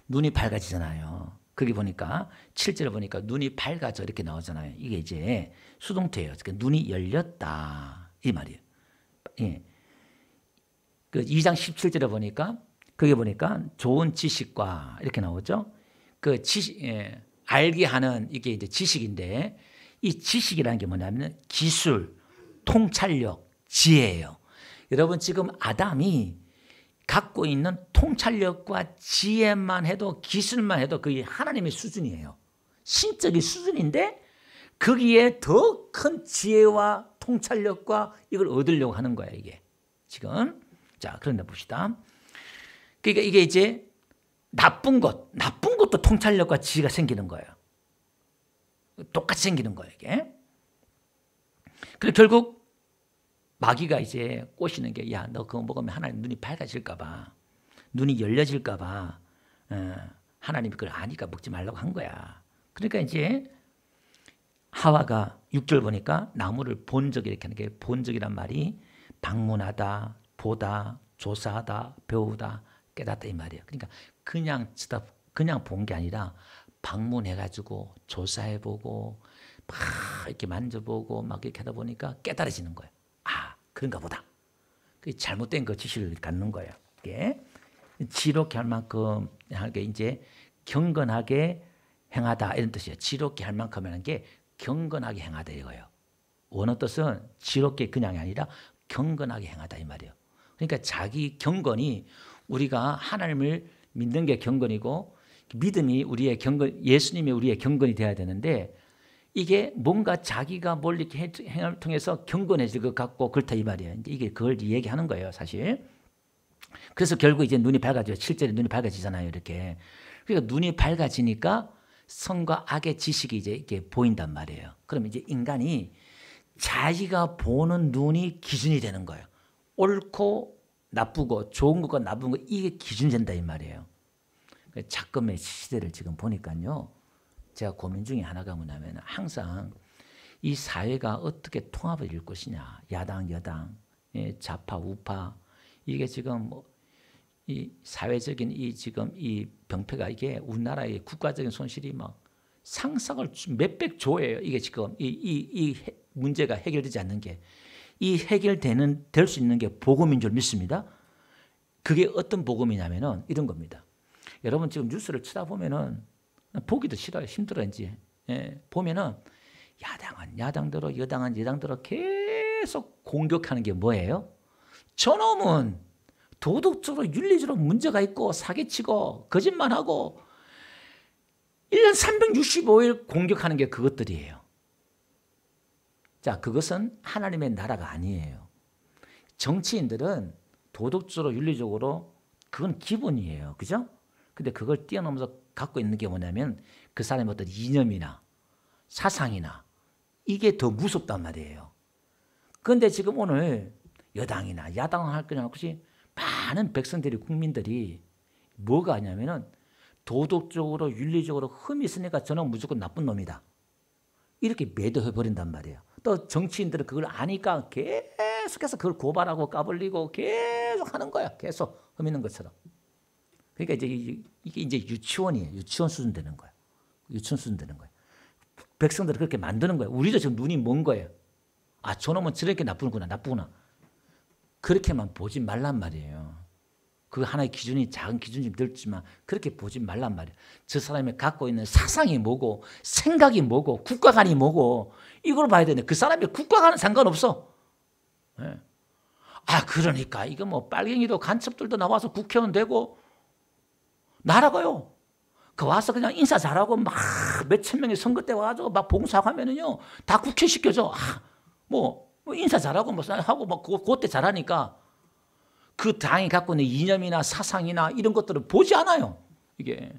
눈이 밝아지잖아요. 거기 보니까 7절에 보니까 눈이 밝아져 이렇게 나오잖아요. 이게 이제 수동태예요. 그러니까 눈이 열렸다 이 말이에요. 예. 그 2장 17절에 보니까 거기 보니까 좋은 지식과 이렇게 나오죠. 그 지식, 알게 하는 이게 이제 지식인데, 이 지식이라는 게 뭐냐면 기술, 통찰력, 지혜예요. 여러분 지금 아담이 갖고 있는 통찰력과 지혜만 해도, 기술만 해도 그게 하나님의 수준이에요. 신적인 수준인데 거기에 더 큰 지혜와 통찰력과 이걸 얻으려고 하는 거예요, 이게 지금. 자, 그런데 봅시다. 그러니까 이게 이제 나쁜 것도 통찰력과 지혜가 생기는 거예요. 똑같이 생기는 거예요, 이게. 그리고 결국 마귀가 이제 꼬시는 게, 야, 너 그거 먹으면 하나님 눈이 밝아질까봐, 눈이 열려질까봐, 하나님이 그걸 아니까 먹지 말라고 한 거야. 그러니까 이제 하와가 6절 보니까 나무를 본적 이렇게 하는 게, 본적이란 말이 방문하다, 보다, 조사하다, 배우다, 깨닫다 이 말이에요. 그러니까 그냥 본 게 아니라 방문해가지고 조사해보고 막 이렇게 만져보고 막 이렇게 하다 보니까 깨달아지는 거예요. 아, 그런가 보다. 그 잘못된 그 지식을 갖는 거예요. 이게 지롭게 할 만큼 하게 이제 경건하게 행하다 이런 뜻이에요. 지롭게 할 만큼 하는 게 경건하게 행하다 이거예요. 원어 뜻은 지롭게 그냥이 아니라 경건하게 행하다 이 말이에요. 그러니까 자기 경건이, 우리가 하나님을 믿는 게 경건이고 믿음이 우리의 경건, 예수님이 우리의 경건이 되어야 되는데, 이게 뭔가 자기가 뭘 이렇게 행함을 통해서 경건해질 것 같고 그렇다 이 말이에요. 이게 그걸 얘기하는 거예요, 사실. 그래서 결국 이제 눈이 밝아져요. 실제로 눈이 밝아지잖아요, 이렇게. 그러니까 눈이 밝아지니까 선과 악의 지식이 이제 이렇게 보인단 말이에요. 그럼 이제 인간이 자기가 보는 눈이 기준이 되는 거예요. 옳고 나쁘고 좋은 것과 나쁜 것, 이게 기준이 된다 이 말이에요. 작금의 시대를 지금 보니까요, 제가 고민 중에 하나가 뭐냐면 항상 이 사회가 어떻게 통합을 이룰 것이냐, 야당 여당, 좌파 우파, 이게 지금 이 사회적인 이 지금 이 병폐가, 이게 우리나라의 국가적인 손실이 막 상상을 몇백 조예요. 이게 지금 이 문제가 해결되지 않는 게, 이 될 수 있는 게 복음인 줄 믿습니다. 그게 어떤 복음이냐면은 이런 겁니다. 여러분 지금 뉴스를 쳐다보면은 보기도 싫어요. 힘들어 이제. 예, 보면은 야당은 야당대로 여당은 여당대로 계속 공격하는 게 뭐예요? 저놈은 도덕적으로 윤리적으로 문제가 있고 사기치고 거짓말하고 1년 365일 공격하는 게 그것들이에요. 자, 그것은 하나님의 나라가 아니에요. 정치인들은 도덕적으로 윤리적으로 그건 기본이에요. 그죠? 근데 그걸 뛰어넘어서 갖고 있는 게 뭐냐면 그 사람의 어떤 이념이나 사상이나 이게 더 무섭단 말이에요. 그런데 지금 오늘 여당이나 야당을 할 거냐 없이 많은 백성들이 국민들이 뭐가 하냐면은 도덕적으로 윤리적으로 흠이 있으니까 저는 무조건 나쁜 놈이다. 이렇게 매도해 버린단 말이에요. 또 정치인들은 그걸 아니까 계속해서 그걸 고발하고 까불리고 계속 하는 거야. 계속 흠 있는 것처럼. 그러니까 이제 이게 이제 유치원이에요. 유치원 수준 되는 거예요. 유치원 수준 되는 거예요. 백성들을 그렇게 만드는 거예요. 우리도 지금 눈이 먼 거예요. 아, 저놈은 저렇게 나쁘구나, 나쁘구나. 그렇게만 보지 말란 말이에요. 그 하나의 기준이 작은 기준이 좀 들지만 그렇게 보지 말란 말이에요. 저 사람이 갖고 있는 사상이 뭐고 생각이 뭐고 국가관이 뭐고 이걸 봐야 되는데 그 사람이 국가관은 상관없어. 네. 아, 그러니까 이거 뭐 빨갱이도 간첩들도 나와서 국회의원 되고 나라가요. 그 와서 그냥 인사 잘하고 막 몇천 명이 선거 때 와가지고 막 봉사하면은요 다 국회 시켜줘. 아, 뭐 인사 잘하고 뭐 하고 막 그때 잘하니까 그 당이 갖고 있는 이념이나 사상이나 이런 것들을 보지 않아요. 이게.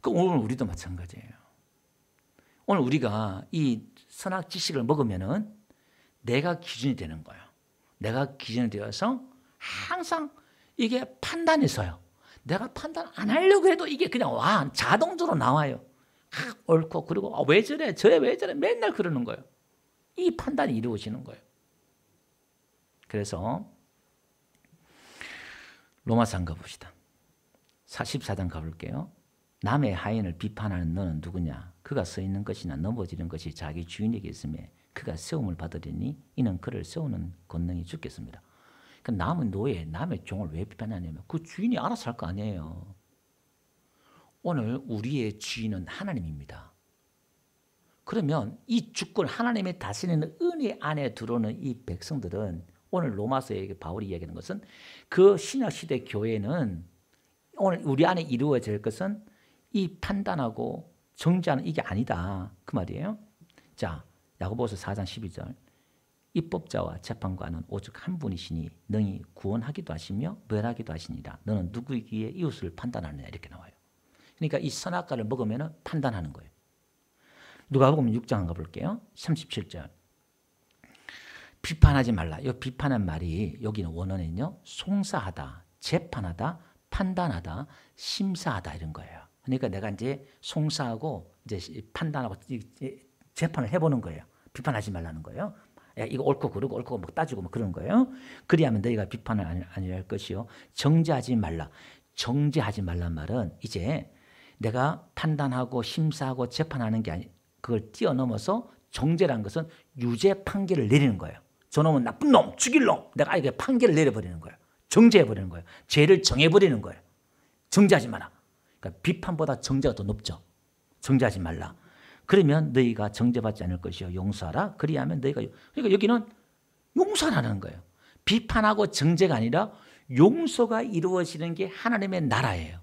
그 오늘 우리도 마찬가지예요. 오늘 우리가 이 선악 지식을 먹으면은 내가 기준이 되는 거예요. 내가 기준이 되어서 항상 이게 판단이 서요. 내가 판단 안 하려고 해도 이게 그냥 와 자동적으로 나와요. 아, 옳고 그리고 왜 저래 저래 왜 저래 맨날 그러는 거예요. 이 판단이 이루어지는 거예요. 그래서 로마서 한 거 봅시다. 14장 가볼게요. 남의 하인을 비판하는 너는 누구냐? 그가 서 있는 것이나 넘어지는 것이 자기 주인에게 있음에 그가 세움을 받으리니 이는 그를 세우는 권능이 죽겠습니다. 그러니까 남의 노예, 남의 종을 왜 비판하냐면 그 주인이 알아서 할 거 아니에요. 오늘 우리의 주인은 하나님입니다. 그러면 이 주권 하나님의 다스리는 은혜 안에 들어오는 이 백성들은 오늘 로마서에 바울이 이야기하는 것은 그 신약시대 교회는 오늘 우리 안에 이루어질 것은 이 판단하고 정죄하는 이게 아니다. 그 말이에요. 자, 야고보서 4장 12절 입법자와 재판관은 오직 한 분이시니 능히 구원하기도 하시며 멸하기도 하시니라. 너는 누구이기에 이웃을 판단하느냐 이렇게 나와요. 그러니까 이 선악과를 먹으면 판단하는 거예요. 누가복음 6장 가볼게요. 37절 비판하지 말라. 이 비판한 말이 여기는 원어는요. 송사하다, 재판하다, 판단하다, 심사하다 이런 거예요. 그러니까 내가 이제 송사하고 이제 판단하고 재판을 해보는 거예요. 비판하지 말라는 거예요. 야, 이거 옳고 그르고 옳고 막 따지고 막 그런 거예요. 그리하면 너희가 비판을 아니할 것이요. 정죄하지 말라. 정죄하지 말란 말은 이제 내가 판단하고 심사하고 재판하는 게 아니 그걸 뛰어넘어서 정죄라는 것은 유죄 판결을 내리는 거예요. 저놈은 나쁜 놈, 죽일 놈. 내가 이게 판결을 내려버리는 거예요. 정죄해버리는 거예요. 죄를 정해버리는 거예요. 정죄하지 마라. 그러니까 비판보다 정죄가 더 높죠. 정죄하지 말라. 그러면 너희가 정죄받지 않을 것이요. 용서하라. 그리하면 너희가 그러니까 여기는 용서하라는 거예요. 비판하고 정죄가 아니라 용서가 이루어지는 게 하나님의 나라예요.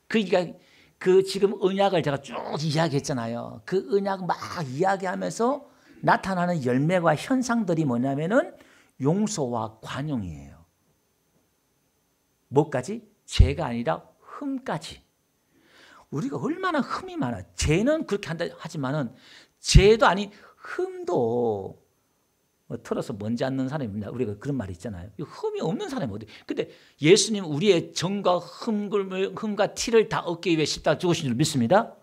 그러니까 그 지금 언약을 제가 쭉 이야기했잖아요. 그 언약 막 이야기하면서 나타나는 열매와 현상들이 뭐냐면은 용서와 관용이에요. 뭐까지? 죄가 아니라 흠까지. 우리가 얼마나 흠이 많아. 죄는 그렇게 한다 하지만은 죄도 아닌 흠도 뭐 털어서 먼지 않는 사람입니다. 우리가 그런 말이 있잖아요. 흠이 없는 사람이 어디? 근데 예수님 우리의 정과 흠과 티를 다 얻기 위해 십자가 죽으신 줄 믿습니다.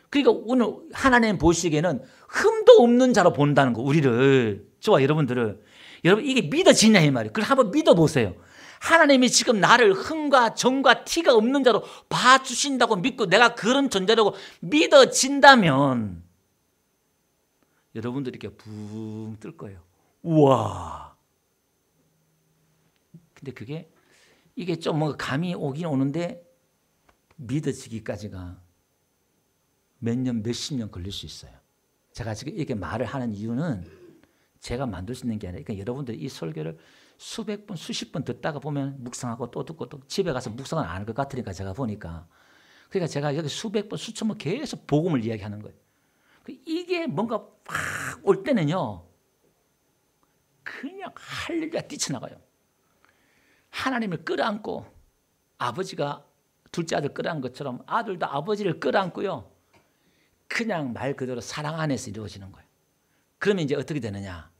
그러니까 오늘 하나님 보시기에는 흠도 없는 자로 본다는 거. 우리를 저와 여러분들을 여러분 이게 믿어지냐 이 말이에요. 그걸 한번 믿어보세요. 하나님이 지금 나를 흠과 정과 티가 없는 자로 봐주신다고 믿고 내가 그런 존재라고 믿어진다면 여러분들이 이렇게 붕 뜰 거예요. 우와. 근데 이게 좀 뭔가 감이 오긴 오는데 믿어지기까지가 몇 년, 몇십 년 걸릴 수 있어요. 제가 지금 이렇게 말을 하는 이유는 제가 만들 수 있는 게 아니라, 그러니까 여러분들이 이 설교를 수백 번, 수십 번 듣다가 보면 묵상하고 또 듣고 또 집에 가서 묵상을 안 할 것 같으니까 제가 보니까. 그러니까 제가 여기 수백 번, 수천 번 계속 복음을 이야기하는 거예요. 이게 뭔가 확 올 때는요, 그냥 할렐루야 뛰쳐나가요. 하나님을 끌어안고, 아버지가 둘째 아들 끌어안은 것처럼 아들도 아버지를 끌어안고요, 그냥 말 그대로 사랑 안에서 이루어지는 거예요. 그러면 이제 어떻게 되느냐?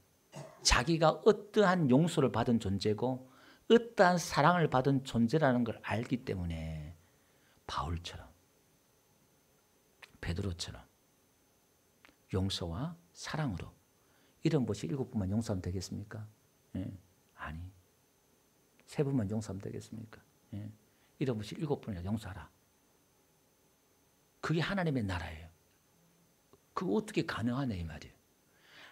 자기가 어떠한 용서를 받은 존재고 어떠한 사랑을 받은 존재라는 걸 알기 때문에 바울처럼, 베드로처럼 용서와 사랑으로, 이런 것이 7번만 용서하면 되겠습니까? 예. 아니, 3번만 용서하면 되겠습니까? 예. 이런 것이 7번이나 용서하라. 그게 하나님의 나라예요. 그거 어떻게 가능하냐 이 말이에요.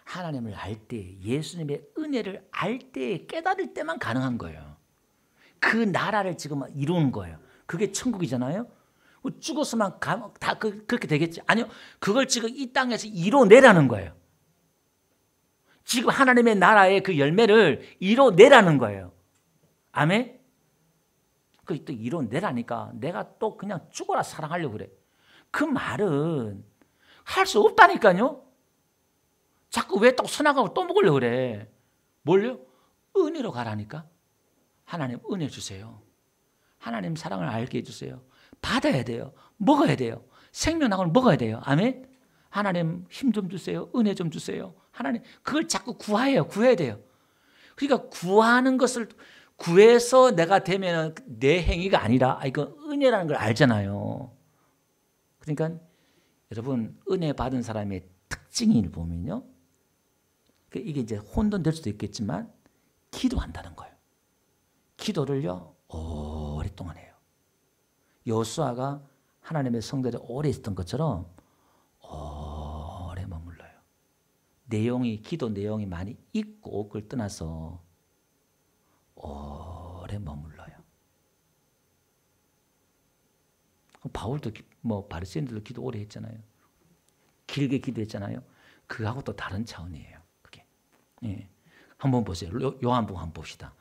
하나님을 알 때, 예수님의 은혜를 알 때, 깨달을 때만 가능한 거예요. 그 나라를 지금 이루는 거예요. 그게 천국이잖아요. 죽어서만 다 그렇게 되겠지? 아니요. 그걸 지금 이 땅에서 이뤄내라는 거예요. 지금 하나님의 나라의 그 열매를 이뤄내라는 거예요. 아멘? 그 또 이뤄내라니까 내가 또 그냥 죽어라 사랑하려고 그래. 그 말은 할 수 없다니까요. 자꾸 왜 또 선악과를 또 먹으려고 그래. 뭘요? 은혜로 가라니까. 하나님 은혜 주세요. 하나님 사랑을 알게 해주세요. 받아야 돼요. 먹어야 돼요. 생명학을 먹어야 돼요. 아멘. 하나님 힘 좀 주세요. 은혜 좀 주세요. 하나님 그걸 자꾸 구해야 돼요. 그러니까 구하는 것을 구해서 내가 되면 내 행위가 아니라 이거 은혜라는 걸 알잖아요. 그러니까 여러분 은혜 받은 사람의 특징을 보면요, 이게 이제 혼돈될 수도 있겠지만 기도한다는 거예요. 기도를요 오랫동안 해요. 여호수아가 하나님의 성전에 오래 있었던 것처럼 오래 머물러요. 기도 내용이 많이 있고 그걸 떠나서 오래 머물러요. 바울도 바리새인들도 기도 오래 했잖아요. 길게 기도했잖아요. 그하고 또 다른 차원이에요. 그게. 예. 한번 보세요. 요한복음 한번 봅시다.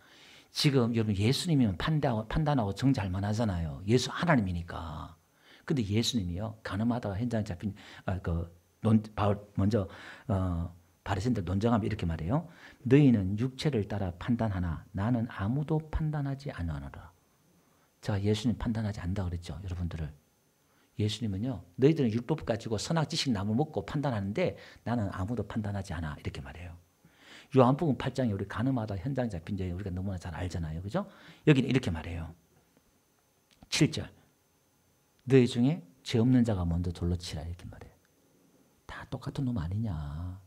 지금 여러분 예수님이면 판단하고 정죄할 만하잖아요. 예수 하나님이니까. 근데 예수님이요 가늠하다가 현장에 잡힌 먼저 바리새인들 논쟁하면 이렇게 말해요. 너희는 육체를 따라 판단하나 나는 아무도 판단하지 않으노라. 제가 예수님 판단하지 않는다 그랬죠. 여러분들을. 예수님은요 너희들은 율법 가지고 선악 지식 나무 먹고 판단하는데 나는 아무도 판단하지 않아. 이렇게 말해요. 요한복음 8장에 우리 가늠하다 현장 잡힌 자 우리가 너무나 잘 알잖아요. 그죠? 여기는 이렇게 말해요. 7절. 너희 중에 죄 없는 자가 먼저 돌로 치라. 이렇게 말해요. 다 똑같은 놈 아니냐.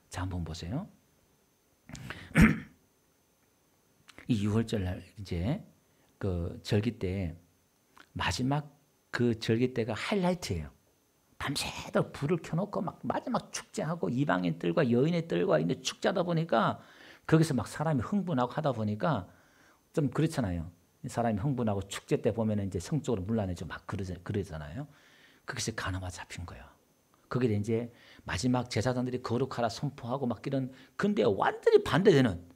자, 한번 보세요. 이 6월절 날 이제 그 절기 때 마지막 그 절기 때가 하이라이트예요. 밤새도록 불을 켜놓고 막 마지막 축제하고 이방인들과 여인들과 있는 축제하다 보니까 거기서 막 사람이 흥분하고 하다 보니까 좀 그렇잖아요. 사람이 흥분하고 축제 때 보면 이제 성적으로 문란해지고 막 그러잖아요. 거기서 가늠아 잡힌 거예요. 거기에 이제 마지막 제사장들이 거룩하라 선포하고 막 이런, 근데 완전히 반대되는,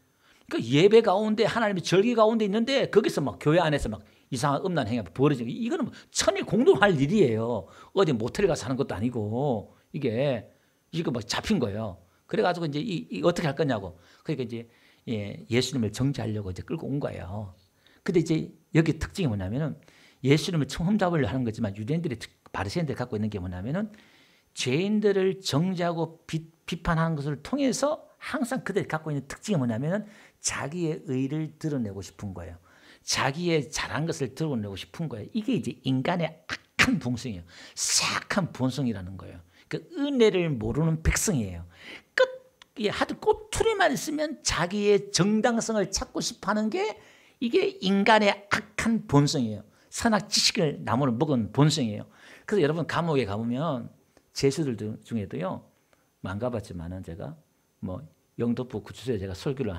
그러니까 예배 가운데 하나님의 절기 가운데 있는데 거기서 막 교회 안에서 막 이상한 음란 행위가 벌어지고, 이거는 천일 공동할 일이에요. 어디 모텔에 가서 사는 것도 아니고 이거 막 잡힌 거예요. 그래가지고 이제 이 어떻게 할 거냐고. 그러니까 이제 예수님을 정죄하려고 이제 끌고 온 거예요. 근데 이제 여기 특징이 뭐냐면은 예수님을 처음 잡으려고 하는 거지만 유대인들이 바리새인들이 갖고 있는 게 뭐냐면은 죄인들을 정죄하고 비판하는 것을 통해서 항상 그들이 갖고 있는 특징이 뭐냐면은 자기의 의를 드러내고 싶은 거예요. 자기의 잘한 것을 드러내고 싶은 거예요. 이게 이제 인간의 악한 본성이에요. 사악한 본성이라는 거예요. 그 은혜를 모르는 백성이에요. 하도 꼬투리만 있으면 자기의 정당성을 찾고 싶어하는 게 이게 인간의 악한 본성이에요. 선악 지식을 나무를 먹은 본성이에요. 그래서 여러분 감옥에 가보면 죄수들 중에도요 안 가봤지만은 제가 뭐 영등포 구치소에 제가 설교를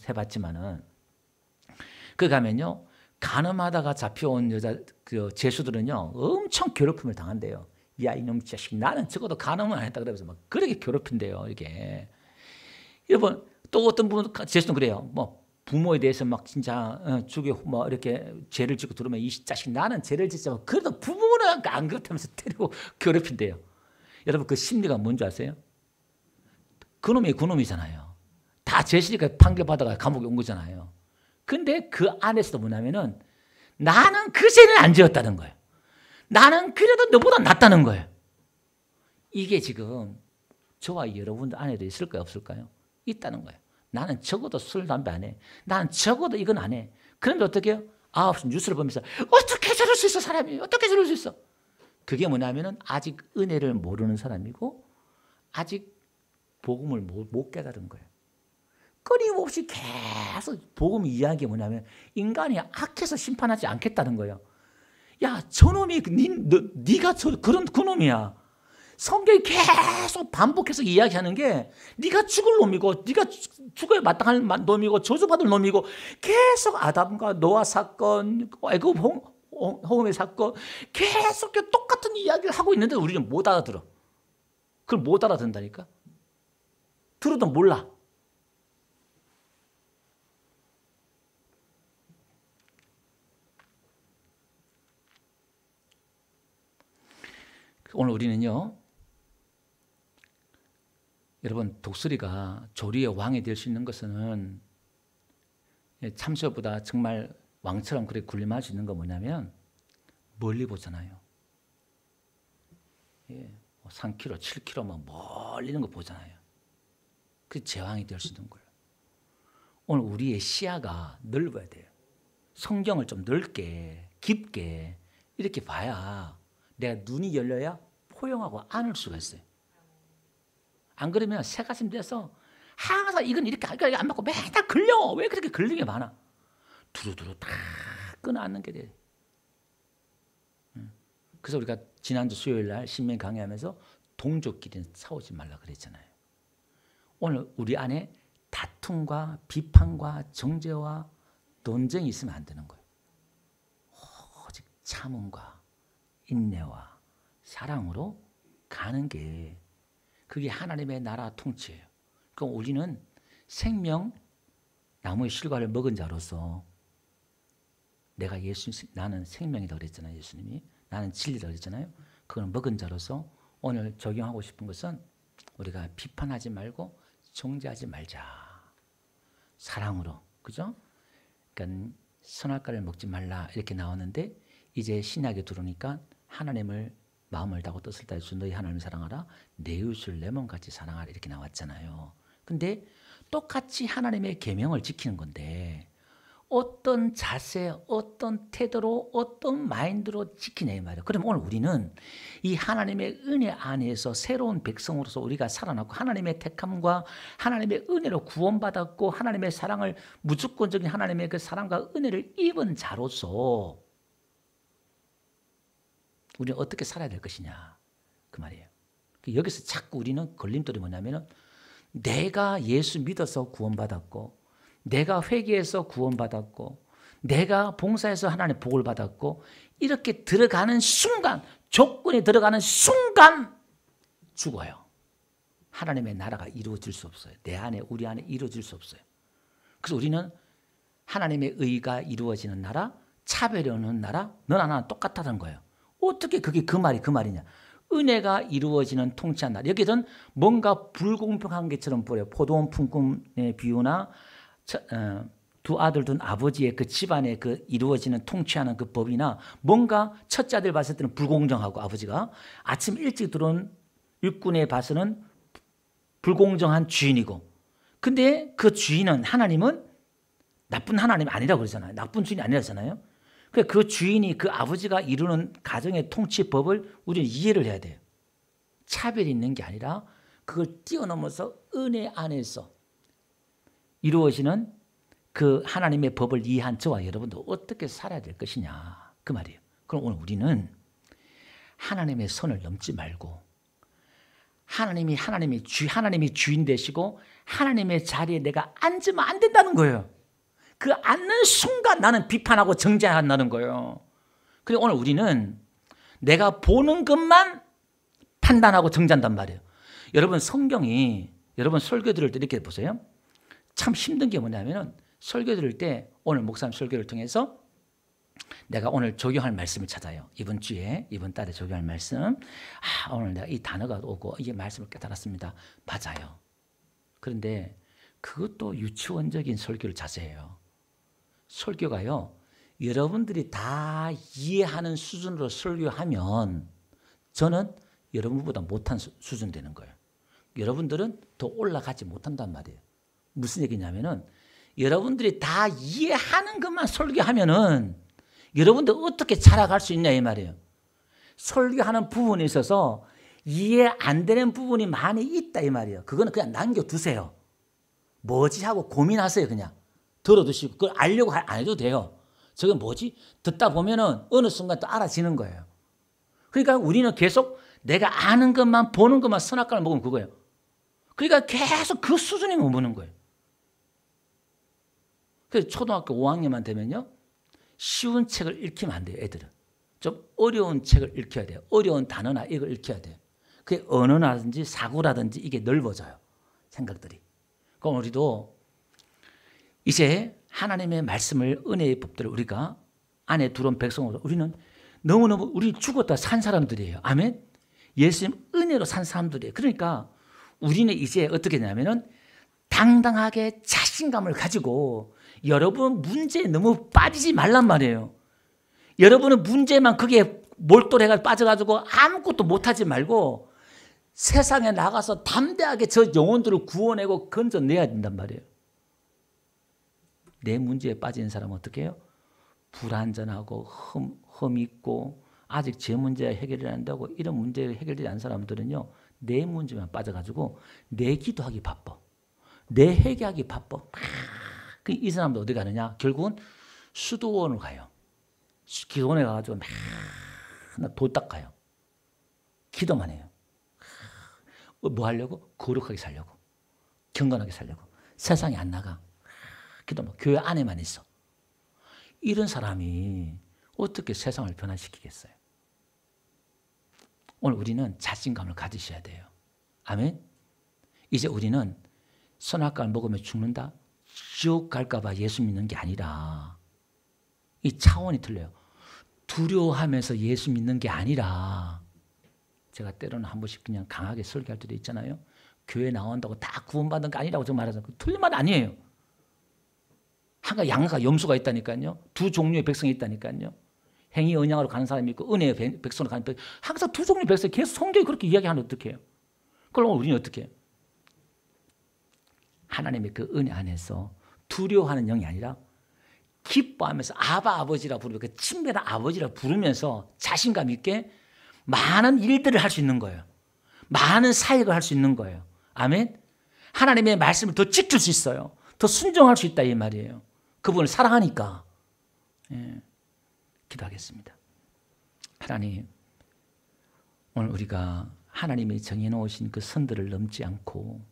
해봤지만은 그 가면요 간음하다가 잡혀온 여자 그 죄수들은요 엄청 괴롭힘을 당한대요. 야 이놈 자식 나는 적어도 간음은 안 했다 그러면서 막 그렇게 괴롭힌대요 이게. 여러분 또 어떤 분 죄수는 그래요. 뭐 부모에 대해서 막 진짜 죽여 뭐 이렇게 죄를 짓고 들으면 이 자식 나는 죄를 짓지만 그래도 부모는 안 그렇다면서 때리고 괴롭힌대요. 여러분 그 심리가 뭔지 아세요? 그놈이 그놈이잖아요. 다 죄시니까 판결받아가 감옥에 온 거잖아요. 근데 그 안에서도 뭐냐면은 나는 그 죄는 안 지었다는 거예요. 나는 그래도 너보다 낫다는 거예요. 이게 지금 저와 여러분들 안에도 있을까요? 없을까요? 있다는 거예요. 나는 적어도 술, 담배 안 해. 나는 적어도 이건 안 해. 그런데 어떻게 해요? 9시 뉴스를 보면서 어떻게 저럴 수 있어 사람이. 어떻게 저럴 수 있어. 그게 뭐냐면은 아직 은혜를 모르는 사람이고 아직 복음을 못 깨달은 거예요. 끊임없이 계속 복음 이야기 뭐냐면 인간이 악해서 심판하지 않겠다는 거예요. 야 저놈이 네가 그런 그놈이야. 성경이 계속 반복해서 이야기하는 게 네가 죽을 놈이고 네가 죽어야 마땅할 놈이고 저주받을 놈이고 계속 아담과 노아 사건 애굽 홍해의 사건 계속 똑같은 이야기를 하고 있는데 우리는 못 알아들어. 그걸 못 알아듣는다니까. 들어도 몰라. 오늘 우리는요. 여러분 독수리가 조리의 왕이 될 수 있는 것은 참새보다 정말 왕처럼 그렇게 군림할 수 있는 건 뭐냐면 멀리 보잖아요. 예, 3km, 7km 뭐 멀리 있는 거 보잖아요. 그 제왕이 될 수 있는 거예요. 오늘 우리의 시야가 넓어야 돼요. 성경을 좀 넓게 깊게 이렇게 봐야 내가 눈이 열려야 포용하고 안을 수가 있어요. 안 그러면 새가슴 돼서 항상 이건 이렇게 안 맞고 맨날 걸려. 왜 그렇게 걸리는 게 많아? 두루두루 다 끊어안는 게 돼. 그래서 우리가 지난주 수요일 날 신명 강의하면서 동족끼리는 싸우지 말라 그랬잖아요. 오늘 우리 안에 다툼과 비판과 정죄와 논쟁이 있으면 안 되는 거예요. 오직 참음과 인내와 사랑으로 가는 게 그게 하나님의 나라 통치예요. 그럼 우리는 생명 나무의 실과를 먹은 자로서 내가 나는 생명이라고 그랬잖아요. 예수님이. 나는 진리라고 그랬잖아요. 그걸 먹은 자로서 오늘 적용하고 싶은 것은 우리가 비판하지 말고 정죄하지 말자. 사랑으로. 그죠? 그러니까 선악과를 먹지 말라 이렇게 나왔는데 이제 신약에 들어오니까 하나님을 마음을 다하고 뜻을 다해서 너희 하나님을 사랑하라. 내 이웃을 내 몸같이 사랑하라 이렇게 나왔잖아요. 근데 똑같이 하나님의 계명을 지키는 건데 어떤 자세, 어떤 태도로, 어떤 마인드로 지키냐 이 말이에요. 그럼 오늘 우리는 이 하나님의 은혜 안에서 새로운 백성으로서 우리가 살아났고 하나님의 택함과 하나님의 은혜로 구원받았고 하나님의 사랑을 무조건적인 하나님의 그 사랑과 은혜를 입은 자로서 우리는 어떻게 살아야 될 것이냐 그 말이에요. 여기서 자꾸 우리는 걸림돌이 뭐냐면은 내가 예수 믿어서 구원받았고 내가 회개해서 구원받았고 내가 봉사해서 하나님의 복을 받았고 이렇게 들어가는 순간 조건에 들어가는 순간 죽어요. 하나님의 나라가 이루어질 수 없어요. 내 안에 우리 안에 이루어질 수 없어요. 그래서 우리는 하나님의 의가 이루어지는 나라 차별이 없는 나라 너나 나나 똑같다는 거예요. 어떻게 그게 그 말이냐. 은혜가 이루어지는 통치한 나라. 여기는 뭔가 불공평한 것처럼 보여요. 포도원 품꾼의 비유나 두 아들 둔 아버지의 그 집안에 그 이루어지는 통치하는 그 법이나 뭔가 첫째 아들 봤을 때는 불공정하고 아버지가 아침 일찍 들어온 육군에 봐서는 불공정한 주인이고 근데 그 주인은 하나님은 나쁜 하나님이 아니라고 그러잖아요. 나쁜 주인이 아니라잖아요. 그 주인이 그 아버지가 이루는 가정의 통치법을 우리는 이해를 해야 돼요. 차별이 있는 게 아니라 그걸 뛰어넘어서 은혜 안에서 이루어지는 그 하나님의 법을 이해한 저와 여러분도 어떻게 살아야 될 것이냐 그 말이에요. 그럼 오늘 우리는 하나님의 선을 넘지 말고 하나님이 주인 되시고 하나님의 자리에 내가 앉으면 안 된다는 거예요. 그 앉는 순간 나는 비판하고 정죄한다는 거예요. 그리고 오늘 우리는 내가 보는 것만 판단하고 정죄한단 말이에요. 여러분 성경이 여러분 설교 들을 때 이렇게 보세요. 참 힘든 게 뭐냐면 설교 들을 때 오늘 목사님 설교를 통해서 내가 오늘 적용할 말씀을 찾아요. 이번 주에 이번 달에 적용할 말씀. 오늘 내가 이 단어가 오고 이 말씀을 깨달았습니다. 맞아요. 그런데 그것도 유치원적인 설교를 자세해요. 설교가요. 여러분들이 다 이해하는 수준으로 설교하면 저는 여러분보다 못한 수준 되는 거예요. 여러분들은 더 올라가지 못한단 말이에요. 무슨 얘기냐면은 여러분들이 다 이해하는 것만 설교하면은 여러분들 어떻게 자라갈 수 있냐 이 말이에요. 설교하는 부분에 있어서 이해 안 되는 부분이 많이 있다 이 말이에요. 그거는 그냥 남겨두세요. 뭐지 하고 고민하세요. 그냥 들어두시고 그걸 알려고 안 해도 돼요. 저건 뭐지? 듣다 보면은 어느 순간 또 알아지는 거예요. 그러니까 우리는 계속 내가 아는 것만 보는 것만 선악과를 먹으면 그거예요. 그러니까 계속 그 수준에 머무는 거예요. 그래서 초등학교 5학년만 되면요. 쉬운 책을 읽히면 안 돼요. 애들은. 좀 어려운 책을 읽혀야 돼요. 어려운 단어나 이걸 읽혀야 돼요. 그게 언어라든지 사고라든지 이게 넓어져요. 생각들이. 그럼 우리도 이제 하나님의 말씀을 은혜의 법들을 우리가 안에 들어온 백성으로 우리는 너무너무 우리 죽었다 산 사람들이에요. 아멘. 예수님 은혜로 산 사람들이에요. 그러니까 우리는 이제 어떻게 되냐면은 당당하게 자신감을 가지고 여러분 문제에 너무 빠지지 말란 말이에요. 여러분은 문제만 그게 몰두해가 빠져가지고 아무것도 못하지 말고 세상에 나가서 담대하게 저 영혼들을 구원하고 건져내야 된단 말이에요. 내 문제에 빠진 사람은 어떻게 해요? 불안전하고 험있고 아직 제 문제가 해결이 안 된다고 이런 문제가 해결되지 않은 사람들은요. 내 문제만 빠져가지고 내 기도하기 바빠. 내 회개하기 바빠. 이 사람도 어디 가느냐? 결국은 수도원을 가요. 기도원에 가가지고 맨날 도 닦아요. 기도만 해요. 뭐 하려고? 거룩하게 살려고. 경건하게 살려고. 세상에 안 나가. 기도만 교회 안에만 있어. 이런 사람이 어떻게 세상을 변화시키겠어요? 오늘 우리는 자신감을 가지셔야 돼요. 아멘? 이제 우리는 선악과를 먹으면 죽는다? 지옥 갈까 봐 예수 믿는 게 아니라 이 차원이 틀려요. 두려워하면서 예수 믿는 게 아니라 제가 때로는 한 번씩 그냥 강하게 설교할 때도 있잖아요. 교회 나온다고 다 구원받은 거 아니라고 저 말하잖아요. 틀린 말 아니에요. 한가 양가 염소가 있다니까요. 두 종류의 백성이 있다니까요. 행위 언양으로 가는 사람이 있고 은혜의 백성으로 가는 백성. 항상 두 종류의 백성이 계속 성경이 그렇게 이야기하면 어떡해요? 그럼 우리는 어떻게 해요? 하나님의 그 은혜 안에서 두려워하는 영이 아니라 기뻐하면서 아버지라 부르고 그 친밀한 아버지라 부르면서 자신감 있게 많은 일들을 할 수 있는 거예요. 많은 사역을 할 수 있는 거예요. 아멘. 하나님의 말씀을 더 지킬 수 있어요. 더 순종할 수 있다 이 말이에요. 그분을 사랑하니까. 기도하겠습니다. 하나님, 오늘 우리가 하나님이 정해놓으신 그 선들을 넘지 않고